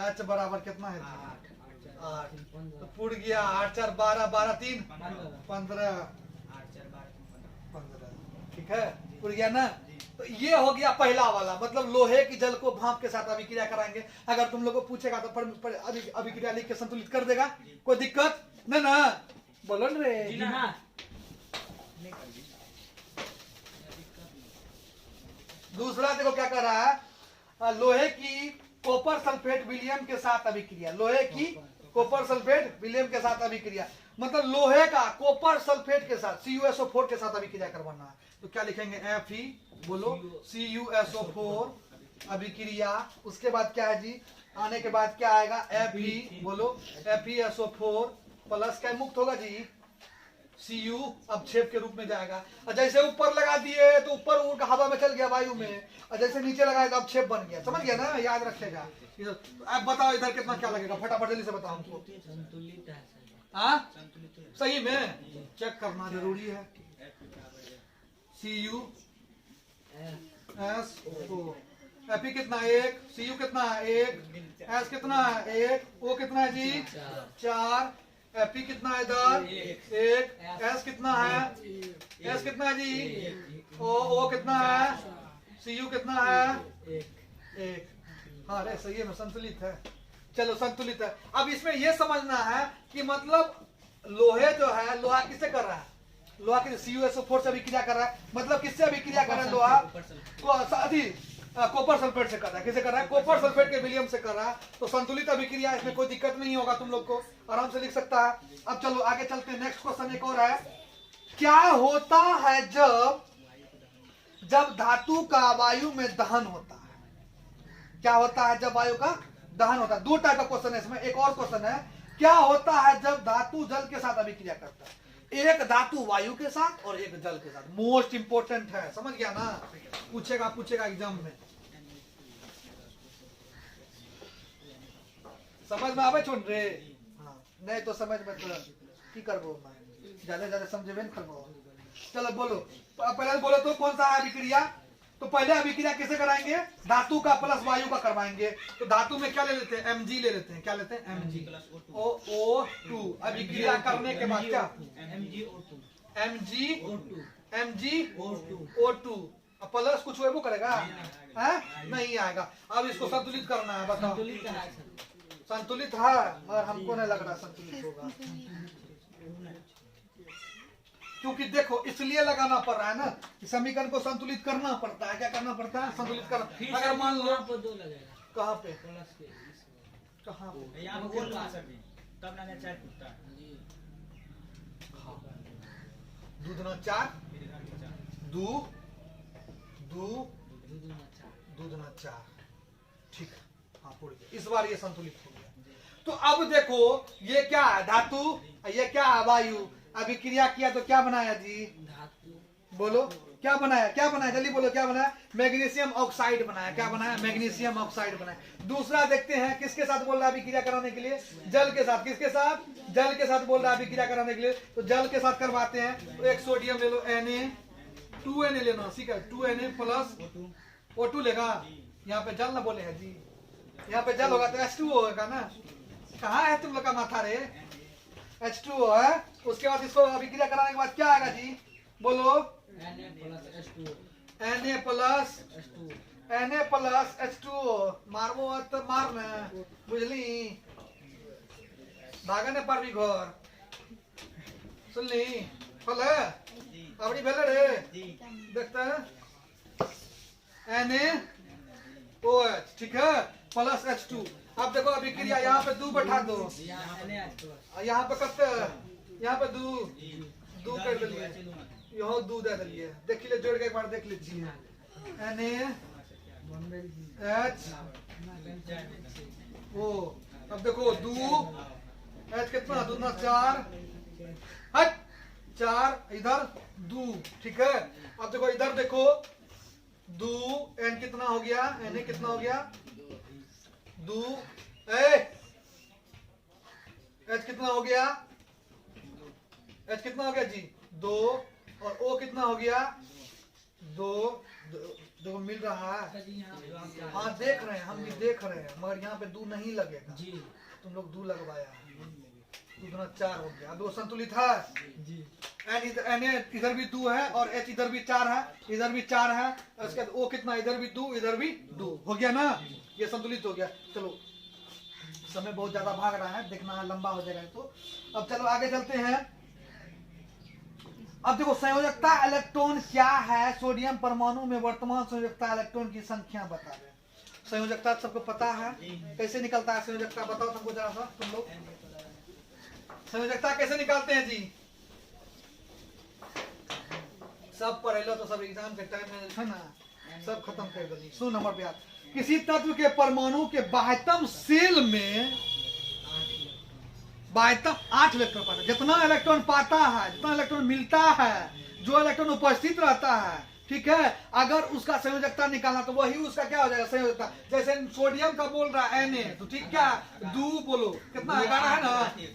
H बराबर कितना है? 8। तो फूट गया। 8 4 12, 12 3 15। ठीक है, फूट गया ना? तो ये हो गया पहला वाला, मतलब लोहे की जल को भाप के साथ अभिक्रिया कराएंगे। अगर तुम लोग को पूछेगा तो अभिक्रिया लिख के संतुलित कर देगा, कोई दिक्कत नहीं ना? बोलो रे। दूसरा देखो क्या कर रहा है? लोहे की कॉपर सल्फेट विलियम के साथ अभिक्रिया। लोहे की कॉपर सल्फेट विलियम के साथ अभिक्रिया, मतलब लोहे का कॉपर सल्फेट के साथ CuSO4 के साथ अभिक्रिया करवाना है। तो क्या लिखेंगे? Fe बोलो CuSO4 अभिक्रिया। उसके बाद क्या है जी? आने के बाद क्या आएगा? Fe बोलो FeSO4 प्लस क्या मुक्त होगा जी? Cu अवक्षेप के रूप में जाएगा। और जैसे ऊपर लगा दिए तो ऊपर उड़ का हवा में चल गया वायु में, और जैसे नीचे लगाए तो अवक्षेप बन गया। समझ गया ना? याद रखेगा। अब बताओ इधर कितना क्या लगेगा? फटाफट जल्दी से बताओ हमको। हाँ सही में चेक करना जरूरी है। CuSO4 Fe कितना है 1, Cu कितना है 1, S कितना है 1, O कितना है जी 4, Fe कितना है इधर 1, S कितना है जी, O कितना है, Cu कितना है 1। हाँ रे सही है ना, संतुलित है। चलो संतुलित है। अब इसमें यह समझना है कि मतलब लोहे जो है, लोहा किससे कर रहा है, लोहा के CuSO4 से अभिक्रिया कर रहा है, मतलब किससे अभिक्रिया कर रहा है, लोहा कॉपर सल्फेट से कर रहा है। किसे कर रहा है, कॉपर सल्फेट के विलियम से कर रहा है। तो संतुलित अभिक्रिया, इसमें कोई दिक्कत नहीं होगा, तुम लोग को आराम से लिख सकता है। अब चलो आगे चलते हैं। नेक्स्ट क्वेश्चन एक और है, क्या होता है जब धातु का वायु में दहन होता है? क्या होता है जब वायु का दहन होता है? दो टाइप का क्वेश्चन है इसमें। एक और क्वेश्चन है, क्या होता है जब धातु जल के साथ अभिक्रिया करता है? एक धातु वायु के साथ और एक जल के साथ। मोस्ट इंपोर्टेंट है, समझ गया ना, पूछेगा एग्जाम में। समझ में आवे छोड़ रे, हाँ नहीं तो समझ में तो की करबो, ज्यादा समझे न करबो। चलो बोलो, पहले बोलो तो कौन सा है अभिक्रिया? तो पहले अभिक्रिया किसे कराएंगे, धातु का प्लस वायु का करवाएंगे। तो धातु में क्या ले लेते हैं, Mg ले लेते हैं। क्या लेते हैं, MgO2। अभिक्रिया करने के बाद क्या, MgO2 प्लस कुछ वो करेगा है? नहीं आएगा। अब इसको संतुलित करना है, बताओ। संतुलित है, मगर हमको नहीं लग रहा संतुलित होगा, क्योंकि देखो इसलिए लगाना पड़ रहा है ना कि समीकरण को संतुलित करना पड़ता है। क्या करना पड़ता है, संतुलित करना। अगर मान लो कहाँ पे, कहाँ पे,
तब ना 4 टूटता है।
दूध ना 4, दूध ना 4, ठीक है, हाँ पूरी। इस बार ये संतुलित हो गया। तो अब देखो ये क्या है, धातु, ये क्या है, वायु। अभिक्रिया किया तो क्या बनाया जी, धातु। बोलो क्या बनाया, जल्दी बोलो क्या बनाया, मैग्नीशियम ऑक्साइड बनाया। क्या बनाया, मैग्नीशियम ऑक्साइड बनाया। दूसरा देखते हैं किसके साथ बोल रहा है अभिक्रिया कराने के लिए, जल के साथ। किसके साथ, जल के साथ बोल रहा है अभिक्रिया कराने के लिए। तो जल के साथ करवाते हैं। तो एक सोडियम ले लो, Na लेना, ठीक है, 2Na प्लस O2 लेगा। यहाँ पे जल ना बोले है जी, यहाँ पे जल होगा तो H2O होगा ना। कहाँ है तुम लोग का माथा रे, H2O है। उसके बाद इसको अभिक्रिया कराने के बाद क्या आएगा जी, बोलो, Na प्लस H2O। मारबो तो मारना, बुझली, धागा ने पर भी घर सुनली फल अपनी भेल रे, देखते हैं NaOH, ठीक है, प्लस H2। अब देखो अभिक्रिया यहाँ पे 2 बैठा दो, यहाँ पे कब, यहाँ पे 2 कर दिलिए, यहाँ 2 दे दिलिए। देख लीजिए, जोड़ के एक बार देख लीजिए, NaOH। अब देखो 2 H कितना, 2 ना 4, हट 4, इधर 2, ठीक है। अब देखो इधर देखो 2, N कितना हो गया, Na कितना हो गया 2, H कितना हो गया, H कितना हो गया जी 2, और O कितना हो गया 2। देखो मिल रहा है, हाँ देख रहे हैं, हम भी देख रहे हैं, मगर यहाँ पे 2 नहीं लगेगा जी, तुम लोग 2 लगवाया, 2 गुना 4 हो गया। अब वो संतुलित है जी। Na इधर भी 2 है और H इधर भी 4 है, इधर भी 4 है। उसके बाद O कितना, इधर भी 2, इधर भी 2 हो गया ना, ये संतुलित हो गया। चलो समय बहुत ज्यादा भाग रहा है, देखना लंबा हो जाएगा। तो अब चलो आगे चलते हैं। अब देखो संयोजकता इलेक्ट्रॉन क्या है, सोडियम परमाणु में वर्तमान संयोजकता इलेक्ट्रॉन की संख्या बता रहे हैं। संयोजकता सबको पता है, कैसे निकलता है संयोजकता, बताओ तुमको जरा सा, तुम लोग संयोजकता कैसे निकालते हैं जी, सब पढ़ लो तो सब एग्जाम के टाइम में है ना, सब खत्म कर दो। सुन नंबर पे किसी तत्व के परमाणु के बाह्यतम सेल में बाह्यतम 8 इलेक्ट्रॉन पाता है। जितना इलेक्ट्रॉन पाता है, जितना इलेक्ट्रॉन मिलता है, जो इलेक्ट्रॉन उपस्थित रहता है, ठीक है, अगर उसका संयोजकता निकालना तो वही उसका क्या हो जाएगा संयोजकता। जैसे सोडियम का बोल रहा है Na, तो ठीक क्या 2 बोलो कितना 11 है ना,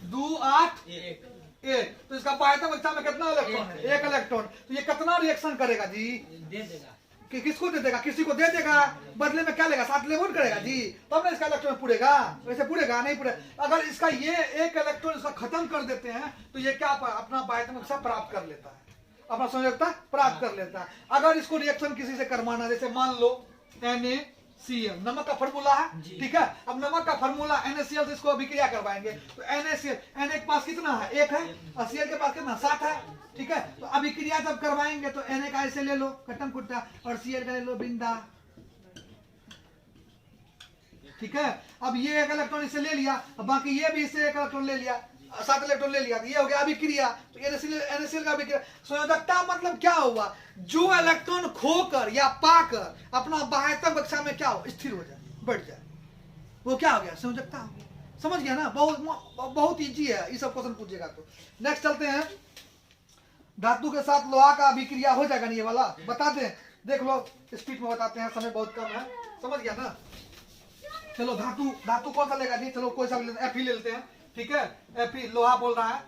2 8 1, तो इसका बाह्यतम अवस्था में कितना इलेक्ट्रॉन है, 1 इलेक्ट्रॉन। तो ये कितना रिएक्शन करेगा जी, कि किसको दे देगा, किसी को दे देगा, बदले में क्या लेगा, साथ लेवोट करेगा जी, तब ना इसका इलेक्ट्रॉन पूरेगा, वैसे पूरेगा नहीं पूरेगा। अगर इसका ये एक इलेक्ट्रॉन इसका खत्म कर देते हैं तो ये क्या अपना बाध्यता कक्षा प्राप्त कर लेता है, अपना संयोजकता प्राप्त कर लेता है। अगर इसको रिएक्शन किसी से करवाना, जैसे मान लो NaCl नमक का फॉर्मूला है, ठीक है। अब नमक का फॉर्मूला NaCl से इसको अभिक्रिया करवाएंगे तो NaCl, Na के पास कितना है, 1 है, और Cl के पास कितना, 7 है, ठीक है। तो अभिक्रिया जब करवाएंगे तो Na का ऐसे ले लो कट्टम कुट्टा, और Cl का ले लो बिंदा, ठीक है। अब ये एक इलेक्ट्रॉन इससे ले लिया, अब बाकी ये भी इससे एक इलेक्ट्रॉन ले लिया, 7 इलेक्ट्रॉन ले लिया, तो ये हो गया अभिक्रिया। तो NaCl का अभिक्रिया, संयोजकता मतलब क्या हुआ, जो इलेक्ट्रॉन खोकर या पाकर अपना बाह्यतम कक्षा में क्या हो, स्थिर हो जाए, बढ़ जाए, वो क्या हो गया, संयोजकता हो गया। समझ गया ना, बहुत इजी है, ये सब क्वेश्चन पूछेगा तो। नेक्स्ट चलते हैं, धातु के साथ लोहा का अभिक्रिया हो जाएगा नहीं, ये वाला बता दें, देख लो स्पीड में बताते हैं, समय बहुत कम है, समझ गया ना। चलो धातु कौन सा लेगा जी, चलो कोई सा Fe ले लेते हैं, ठीक है। Fe लोहा बोल रहा है,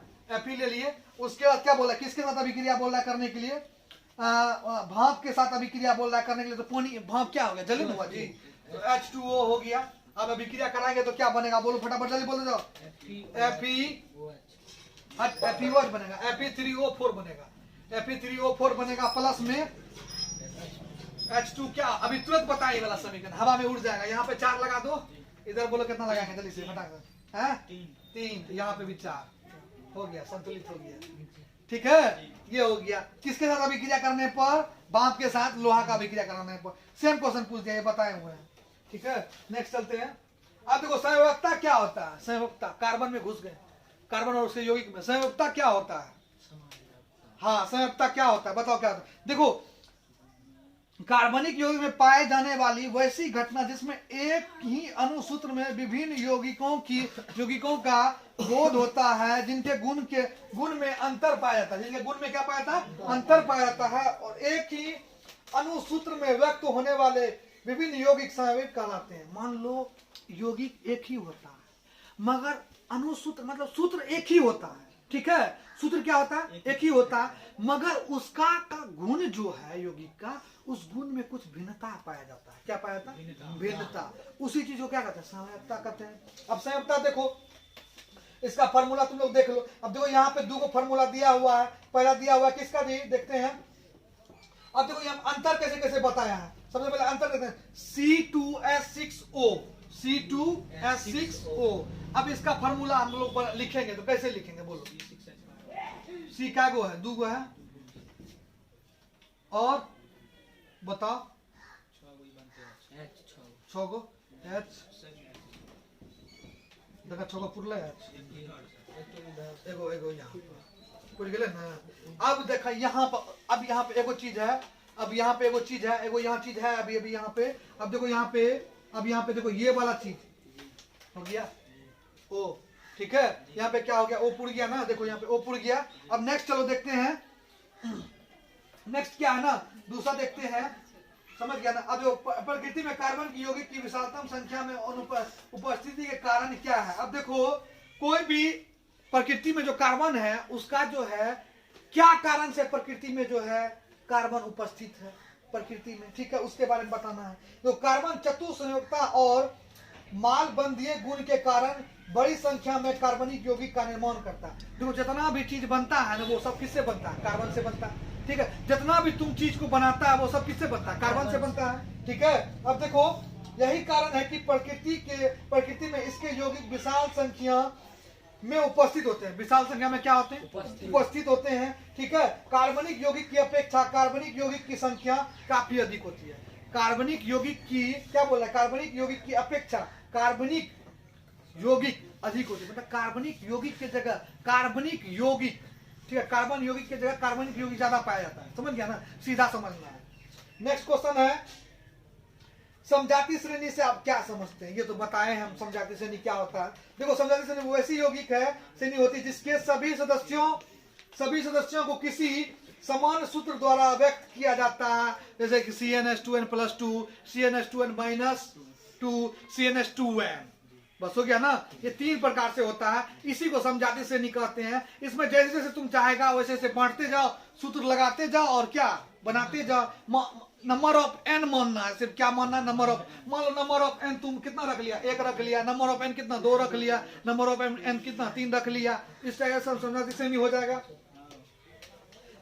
Fe ले लिए, उसके बाद क्या बोला, किसके साथ अभिक्रिया बोल रहा है करने के लिए, भाप के साथ अभिक्रिया बोल रहा है करने के लिए, तो पानी भाप क्या हो गया, जलन हुआ जी, तो H2O हो गया। अब अभिक्रिया कराएंगे तो क्या बनेगा, बोलो फटाफट जल्दी बोलो जाओ, FeOH बनेगा, Fe3O4 बनेगा, Fe3O4 बनेगा, प्लस में H2 क्या, अभी तुरंत बताइए वाला समीकरण, हवा में उड़ जाएगा। यहाँ पे 4 लगा दो, इधर बोलो कितना लगाएंगे जल्दी से फटाफट, है 3, यहाँ पे भी 4 हो गया, संतुलित हो गया, ठीक है। ये हो गया किसके साथ अभिक्रिया करने पर, भाप के साथ लोहा का अभिक्रिया करने पर। सेम क्वेश्चन पूछ दिया, ये बताए हुए हैं, ठीक है। नेक्स्ट चलते हैं। अब देखो संयोजकता क्या होता है, संयोजकता कार्बन में घुस गए, कार्बन और उसके यौगिक में संयोजकता क्या होता है, हाँ संयोजकता क्या होता है बताओ क्या होता है। देखो कार्बनिक यौगिक में पाए जाने वाली वैसी घटना जिसमें एक ही अणुसूत्र में विभिन्न यौगिकों का बोध होता है, जिनके गुण में अंतर पाया जाता है, जिनके गुण में क्या पाया जाता है, अंतर पाया जाता है, और एक ही अणुसूत्र में व्यक्त होने वाले विभिन्न यौगिक संयोगिक कहलाते हैं। मान लो यौगिक एक ही होता है मगर अणुसूत्र मतलब सूत्र एक ही होता है, ठीक है, सूत्र क्या होता है, एक ही होता है, मगर उसका का गुण जो है यौगिक का, उस गुण में कुछ भिन्नता पाया जाता है। क्या पाया जाता है, भिन्नता। उसी चीज को क्या कहते हैं, संयोजकता कहते हैं। अब संयोजकता देखो, इसका फॉर्मूला तुम लोग देख लो। अब देखो यहाँ पे 2 फॉर्मूला दिया हुआ है, पहला दिया हुआ है किसका जी, देखते हैं। अब देखो यहाँ अंतर कैसे कैसे बताया है। सबसे पहले अंतर देते हैं, C2H6O, C2H6O। अब इसका फॉर्मूला हम लोग लिखेंगे तो कैसे लिखेंगे बोलो, C क्या गो है, 2 गो है, और बताओ 6 गो H, देखा 6 गो पुरले H, एगो यहाँ पुर गेले ना। अब देखा यहाँ पर, अब यहाँ पे एगो चीज है, अब यहाँ पे एगो चीज है, एगो यहाँ चीज है, अभी यहाँ पे, अब देखो यहाँ पे, अब यहाँ पे देखो ये वाला चीज हो गया O, ठीक है। यहाँ पे क्या हो गया, O पुर गया ना, देखो यहाँ पे O पुर गया। अब नेक्स्ट चलो देखते हैं, नेक्स्ट क्या है ना, दूसरा देखते हैं, समझ गया ना। अब जो प्रकृति में कार्बन की यौगिक की विशालतम संख्या में उपस्थिति के कारण क्या है। अब देखो कोई भी प्रकृति में जो कार्बन है उसका जो है क्या कारण से प्रकृति में जो है कार्बन उपस्थित है प्रकृति में, ठीक है, उसके बारे में बताना है। तो कार्बन चतुसंयोजकता और मालबंधीय गुण के कारण बड़ी संख्या में कार्बनिक यौगिक का निर्माण करता है। देखो जितना भी चीज बनता है ना वो सब किससे बनता है, कार्बन से बनता है, ठीक है। जितना भी तुम चीज को बनाता है वो सब किससे बनता है, कार्बन से बनता है, ठीक है। अब देखो यही कारण है कि प्रकृति में इसके यौगिक विशाल संख्या में उपस्थित होते हैं। विशाल संख्या में क्या होते हैं, उपस्थित होते हैं, ठीक है। कार्बनिक यौगिक की अपेक्षा कार्बनिक यौगिक की संख्या काफी अधिक होती है। कार्बनिक यौगिक की क्या बोला, कार्बनिक यौगिक की अपेक्षा कार्बनिक यौगिक अधिक होती है, मतलब कार्बनिक यौगिक की जगह कार्बनिक यौगिक, ठीक है, कार्बन यौगिक की जगह कार्बनिक यौगिक ज्यादा पाया जाता है। समझ गया ना, सीधा समझना है। नेक्स्ट क्वेश्चन है, समजाति श्रेणी से आप क्या समझते हैं, ये तो बताए हम समजाति श्रेणी क्या होता है। देखो समजाति श्रेणी वैसी यौगिक है श्रेणी होती है जिसके सभी सदस्यों को किसी समान सूत्र द्वारा व्यक्त किया जाता है, जैसे कि CnH2n+2, CnH2n-2, CnH2n। बस हो गया ना, ये 3 प्रकार से होता है, इसी को समजाति श्रेणी कहते हैं। इसमें जैसे जैसे तुम चाहेगा वैसे वैसे बांटते जाओ, सूत्र लगाते जाओ और क्या बनाते जाओ। नंबर ऑफ एन मानना है, सिर्फ क्या मानना है, नंबर ऑफ। मान लो नंबर ऑफ एन तुम कितना रख लिया, 1 रख लिया। नंबर ऑफ एन कितना, 2 रख लिया। नंबर ऑफ एन कितना, 3 रख लिया। इस तरह से समझना सेम ही हो जाएगा।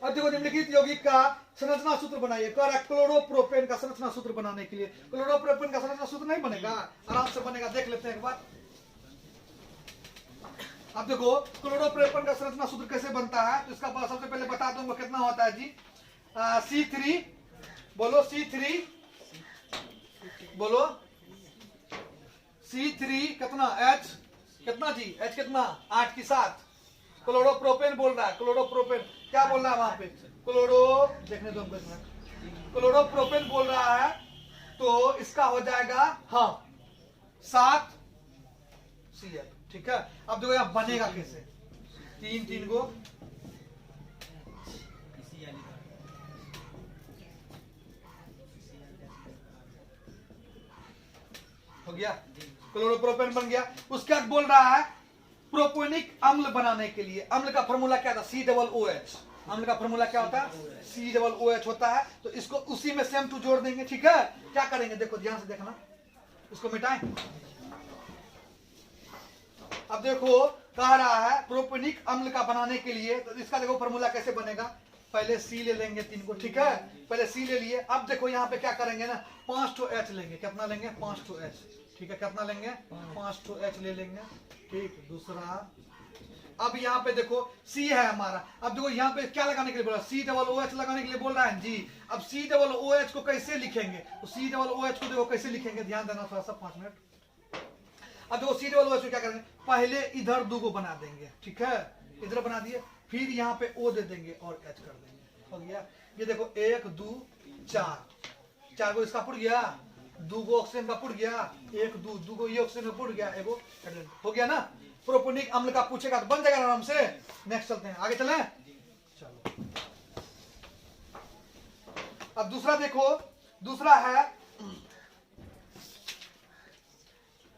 अब देखो निम्नलिखित यौगिक का संरचना सूत्र बनाइए। कह रहा है क्लोरोप्रोपेन का संरचना सूत्र बनाने के लिए। क्लोरोप्रोपेन का संरचना सूत्र नहीं बनेगा, आराम से बनेगा, देख लेते हैं एक बार। अब देखो क्लोरोप्रोपेन का संरचना सूत्र कैसे बनता है, तो इसका सबसे पहले बता दूंगा कितना होता है जी। C3 बोलो, C3 बोलो, C3 कितना, H कितना जी, H कितना, 8 की 7। क्लोरोप्रोपेन बोल रहा है, क्लोरोप्रोपेन क्या बोल रहा है वहां पे, देखने दो हमको, क्लोरोप्रोपेन बोल रहा है, तो इसका हो जाएगा हाँ 7 Cl, ठीक है। अब देखो यहाँ बनेगा कैसे, 3 को हो गया, क्लोरोप्रोपेन बन गया। उसके बाद बोल रहा है प्रोपेनिक अम्ल बनाने के लिए, अम्ल का फॉर्मूला क्या था, COOH। अम्ल का फॉर्मूला क्या होता है, COOH होता है। तो इसको उसी में सेम टू जोड़ देंगे, ठीक है। क्या करेंगे, देखो ध्यान से देखना, इसको मिटाएं। अब देखो कह रहा है प्रोपेनिक अम्ल का बनाने के लिए, तो इसका देखो फॉर्मूला कैसे बनेगा। पहले C ले लेंगे 3 को, ठीक है, पहले C ले लिए। अब देखो यहाँ पे क्या करेंगे ना, 5 H लेंगे। कितना लेंगे, 5 H, ठीक है। कितना लेंगे, 5 H ले लेंगे, ठीक। दूसरा, अब यहाँ पे देखो C है हमारा। अब देखो यहाँ पे क्या लगाने के लिए बोला, COOH लगाने के लिए बोल रहा है जी। अब COOH को कैसे लिखेंगे, तो COOH को देखो कैसे लिखेंगे, ध्यान देना थोड़ा सा, 5 मिनट। अब देखो COOH को क्या करेंगे, पहले इधर 2 को बना देंगे, ठीक है, इधर बना दिए, फिर यहाँ पे O दे देंगे और H कर देंगे, हो गया। ये देखो 1 2 4 को इसका पुट गया, 2 को ऑक्सीजन का पुट गया, 1 2 को ये ऑक्सीजन का पुट गया, एगो हो गया ना। प्रोपेनिक अम्ल का पूछेगा तो बन जाएगा आराम से। नेक्स्ट चलते हैं, आगे चलें, चलो। अब दूसरा देखो, दूसरा है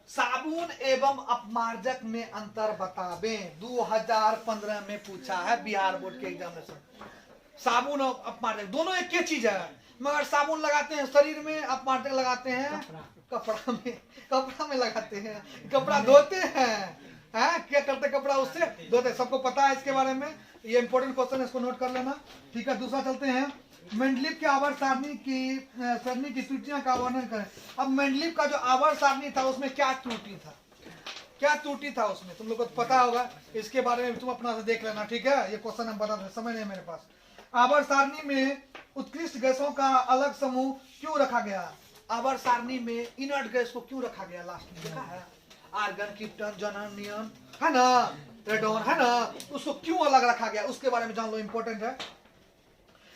साबुन एवं अपमार्जक में अंतर बतावें। 2015 में पूछा है बिहार बोर्ड के एग्जामिनेशन। साबुन और अपमार्जक दोनों एक ही चीज है, मगर साबुन लगाते हैं शरीर में, अपमार्जक लगाते हैं कपड़ा में लगाते हैं, कपड़ा धोते हैं, क्या करते, कपड़ा उससे धोते। सबको पता है इसके बारे में, ये इंपॉर्टेंट क्वेश्चन है, इसको नोट कर लेना, ठीक है। दूसरा चलते हैं, मेंडलीव के आवर्त सारणी की त्रुटियां का वर्णन करें। अब मेंडलीव का जो आवर्त सारणी था उसमें क्या त्रुटि था, क्या त्रुटि था उसमें, तुम लोग को पता होगा, इसके बारे में तुम अपना से देख लेना, ठीक है। ये क्वेश्चन हम बता दें, समय नहीं मेरे पास। आवर्त सारणी में उत्कृष्ट गैसों का अलग समूह क्यों रखा गया, आवर्त सारणी में इनर्ट गैस को क्यों रखा गया, लास्ट में देखा है, आर्गन, क्रिप्टन, जनन, नियन है ना, रेडॉन है ना, उसको क्यों अलग रखा गया, उसके बारे में जान लो, इंपॉर्टेंट है।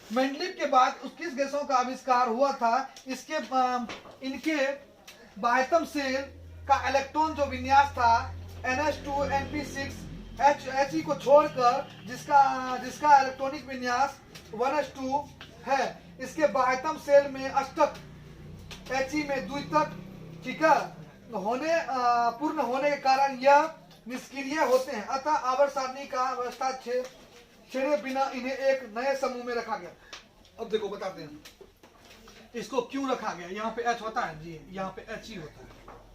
मेंडलीव के बाद किस गैसों का आविष्कार हुआ था, इसके इनके बाह्यतम सेल का इलेक्ट्रॉन जो विन्यास था NH2 NP6 He को छोड़कर, जिसका इलेक्ट्रॉनिक विन्यास 1s2 है, इसके बाह्यतम सेल में अष्टक He में द्वितक, ठीक है, पूर्ण होने के कारण यह निष्क्रिय होते हैं। अतः आवर्त सारणी का व्यवस्था छेड़े बिना इन्हें एक नए समूह में रखा गया। अब देखो बताते हैं इसको क्यों रखा गया। यहाँ पे H होता है जी, यहाँ पे He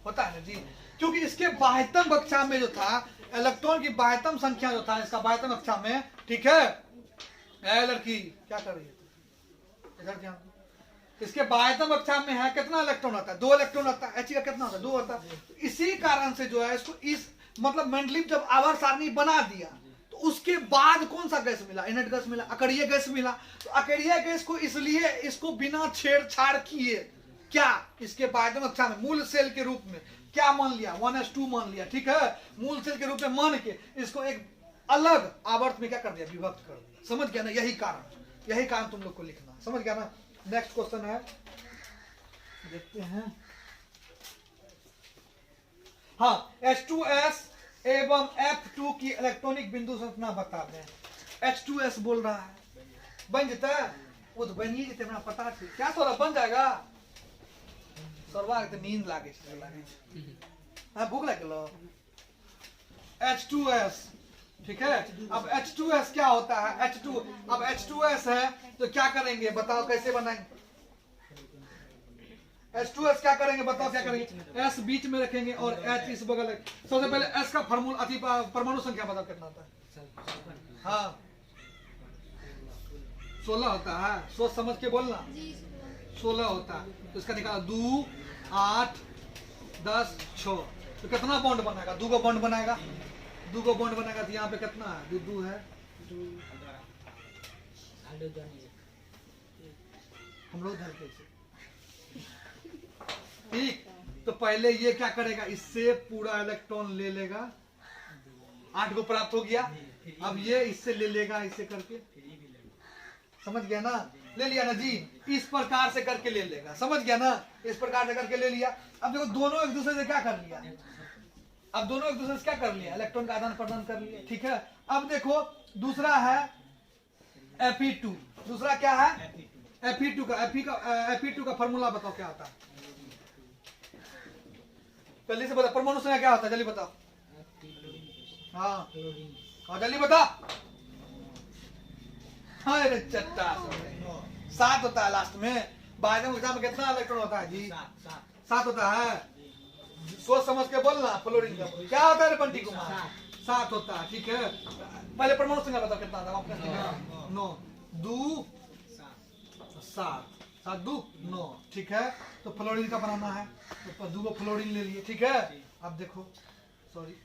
होता है ना जी, क्योंकि इसके बाह्यतम कक्षा में जो था, इलेक्ट्रॉन की बाह्यतम संख्या जो था इसका बाह्यतम कक्षा में, ठीक है। लड़की क्या कर रही है, इधर ध्यान। इसके बाह्यतम कक्षा में है, कितना इलेक्ट्रॉन आता है, 2 इलेक्ट्रॉन आता है, He का कितना होता है, 2 होता है। इसी कारण से जो है इसको इस मतलब मेंडलीव जब आवर्त सारणी बना दिया, उसके बाद कौन सा गैस मिला, इनर्ट गैस मिला, अकड़ीय गैस मिला। तो अकड़ीय गैस को इसलिए इसको बिना छेड़छाड़ किए, क्या इसके बाह्यतम कक्षा में मूल सेल के रूप में क्या मान लिया, 1s2 मान लिया, ठीक है, मूल सेल के रूप में मान के इसको एक अलग आवर्त में क्या कर दिया, विभक्त कर दिया। समझ गया ना, यही कारण तुम लोग को लिखना, समझ गया ना। नेक्स्ट क्वेश्चन है, देखते हैं, हाँ, H2S एवं F2 की इलेक्ट्रॉनिक बिंदु संरचना बता दें। H2S बोल रहा है, बन जाता है, वो तो बन ही जाते, हमरा पता है, क्या थोड़ा बन जाएगा, सरवा के नींद लागे, भूख लगे लो। H2S ठीक है। अब H2S क्या होता है, H2, अब H2S है तो क्या करेंगे बताओ, कैसे बनाएंगे H2S, क्या करेंगे बताओ, क्या करेंगे, S बीच में रखेंगे और H इस बगल। सबसे पहले S का फार्मूला अति परमाणु संख्या बताओ कितना होता है। हाँ 16 होता है, सोच समझ के बोलना, 16 होता है। तो इसका निकाला 2 8 10 6, तो कितना बॉन्ड बनाएगा, 2 को बॉन्ड बनाएगा, 2 को बॉन्ड बनाएगा। तो यहाँ पे कितना है, 2 है, हम लोग धर के, ठीक। तो पहले ये क्या करेगा, इससे पूरा इलेक्ट्रॉन ले लेगा, 8 को प्राप्त हो गया। अब ये इससे ले लेगा, इसे करके, समझ गया ना, ले लिया ना जी, इस प्रकार से करके ले लेगा, समझ गया ना, इस प्रकार से करके ले लिया। अब देखो दोनों एक दूसरे से क्या कर लिया, अब दोनों एक दूसरे से क्या कर लिया, इलेक्ट्रॉन का आदान प्रदान कर लिया, ठीक है। अब देखो दूसरा है Fe2, दूसरा क्या है Fe2 का फॉर्मूला बताओ क्या होता है, जल्दी से बताओ, परमाणु संख्या क्या होता है, जल्दी बताओ। हाँ जल्दी बताओ। अरे चट्टा 7 होता है लास्ट में, बाद में एग्जाम में कितना इलेक्ट्रॉन होता है जी, 7 होता है। सोच समझ के बोलना, फ्लोरीन का क्या होता है बंटी कुमार, 7 होता है, ठीक है। पहले परमाणु संख्या बताओ कितना था, वापस 9 2 7 7 2 9, ठीक है। तो फ्लोरीन का बनाना है, तो 2 को फ्लोरीन ले लिए, ठीक है। अब देखो, सॉरी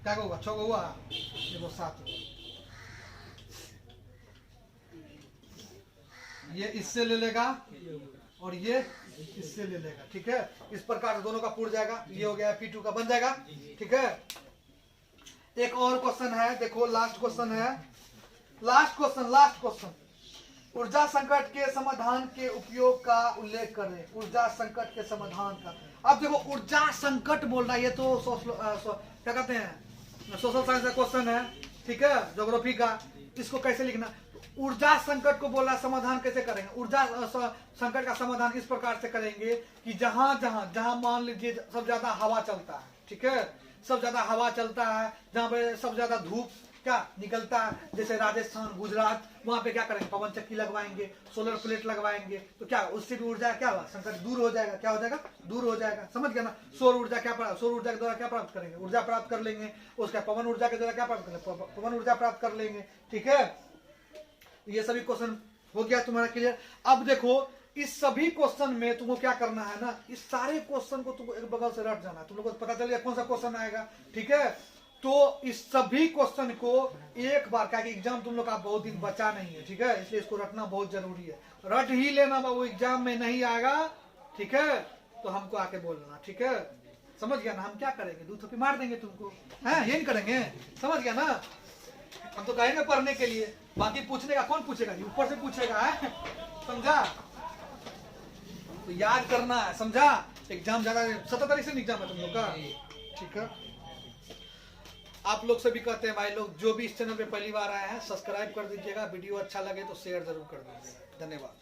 क्या होगा, 6 को हुआ, देखो 7, ये इससे ले लेगा और ये इससे ले लेगा, ठीक है। इस प्रकार से दोनों का पूर जाएगा, ये हो गया P2 का बन जाएगा, ठीक है। एक और क्वेश्चन है, देखो लास्ट क्वेश्चन है, लास्ट क्वेश्चन, ऊर्जा संकट के समाधान के उपयोग का उल्लेख करें, ऊर्जा संकट के समाधान का। अब देखो ऊर्जा संकट बोलना, ये तो क्या कहते हैं, सोशल साइंस का क्वेश्चन है, ठीक है, ज्योग्राफी का। इसको कैसे लिखना, ऊर्जा संकट को बोला, समाधान कैसे करेंगे, ऊर्जा संकट का समाधान इस प्रकार से करेंगे कि जहां मान लीजिए सब ज्यादा हवा चलता है, ठीक है, सब ज्यादा हवा चलता है, जहां पे सब ज्यादा धूप क्या निकलता है, जैसे राजस्थान गुजरात, वहां पे क्या करेंगे, पवन चक्की लगवाएंगे, सोलर प्लेट लगवाएंगे, तो क्या उससे भी ऊर्जा क्या हुआ, संकट दूर हो जाएगा, क्या हो जाएगा, दूर हो जाएगा, समझ गया ना। सौर ऊर्जा के द्वारा क्या प्राप्त करेंगे, ऊर्जा प्राप्त कर लेंगे, उसका पवन ऊर्जा के द्वारा क्या प्राप्त करेंगे, पवन ऊर्जा प्राप्त कर लेंगे, ठीक है। ये सभी क्वेश्चन हो गया तुम्हारा क्लियर। अब देखो इस सभी क्वेश्चन में तुमको क्या करना है ना, इस सारे क्वेश्चन को तुमको एक बगल से रट जाना, तुम लोगों को पता चल गया कौन सा क्वेश्चन आएगा, ठीक है। तो इस सभी क्वेश्चन को एक बार, क्या कि एग्जाम तुम लोग का बहुत दिन बचा नहीं है, ठीक है, इसलिए इसको रटना बहुत जरूरी है, रट ही लेना बाबू, एग्जाम में नहीं आएगा, ठीक है, तो हमको आके बोलना, ठीक है, समझ गया ना। हम क्या करेंगे, 2 थप्पी मार देंगे तुमको, है ये नहीं करेंगे, समझ गया ना। हम तो कहेंगे पढ़ने के लिए, बाकी पूछने का कौन पूछेगा जी, ऊपर से पूछेगा, है समझा, तो याद करना है, समझा। एग्जाम ज्यादा 17 तारीख से एग्जाम है तुम लोग का, ठीक है। आप लोग से भी कहते हैं भाई लोग, जो भी इस चैनल पे पहली बार आए हैं सब्सक्राइब कर दीजिएगा, वीडियो अच्छा लगे तो शेयर जरूर कर दीजिएगा, धन्यवाद।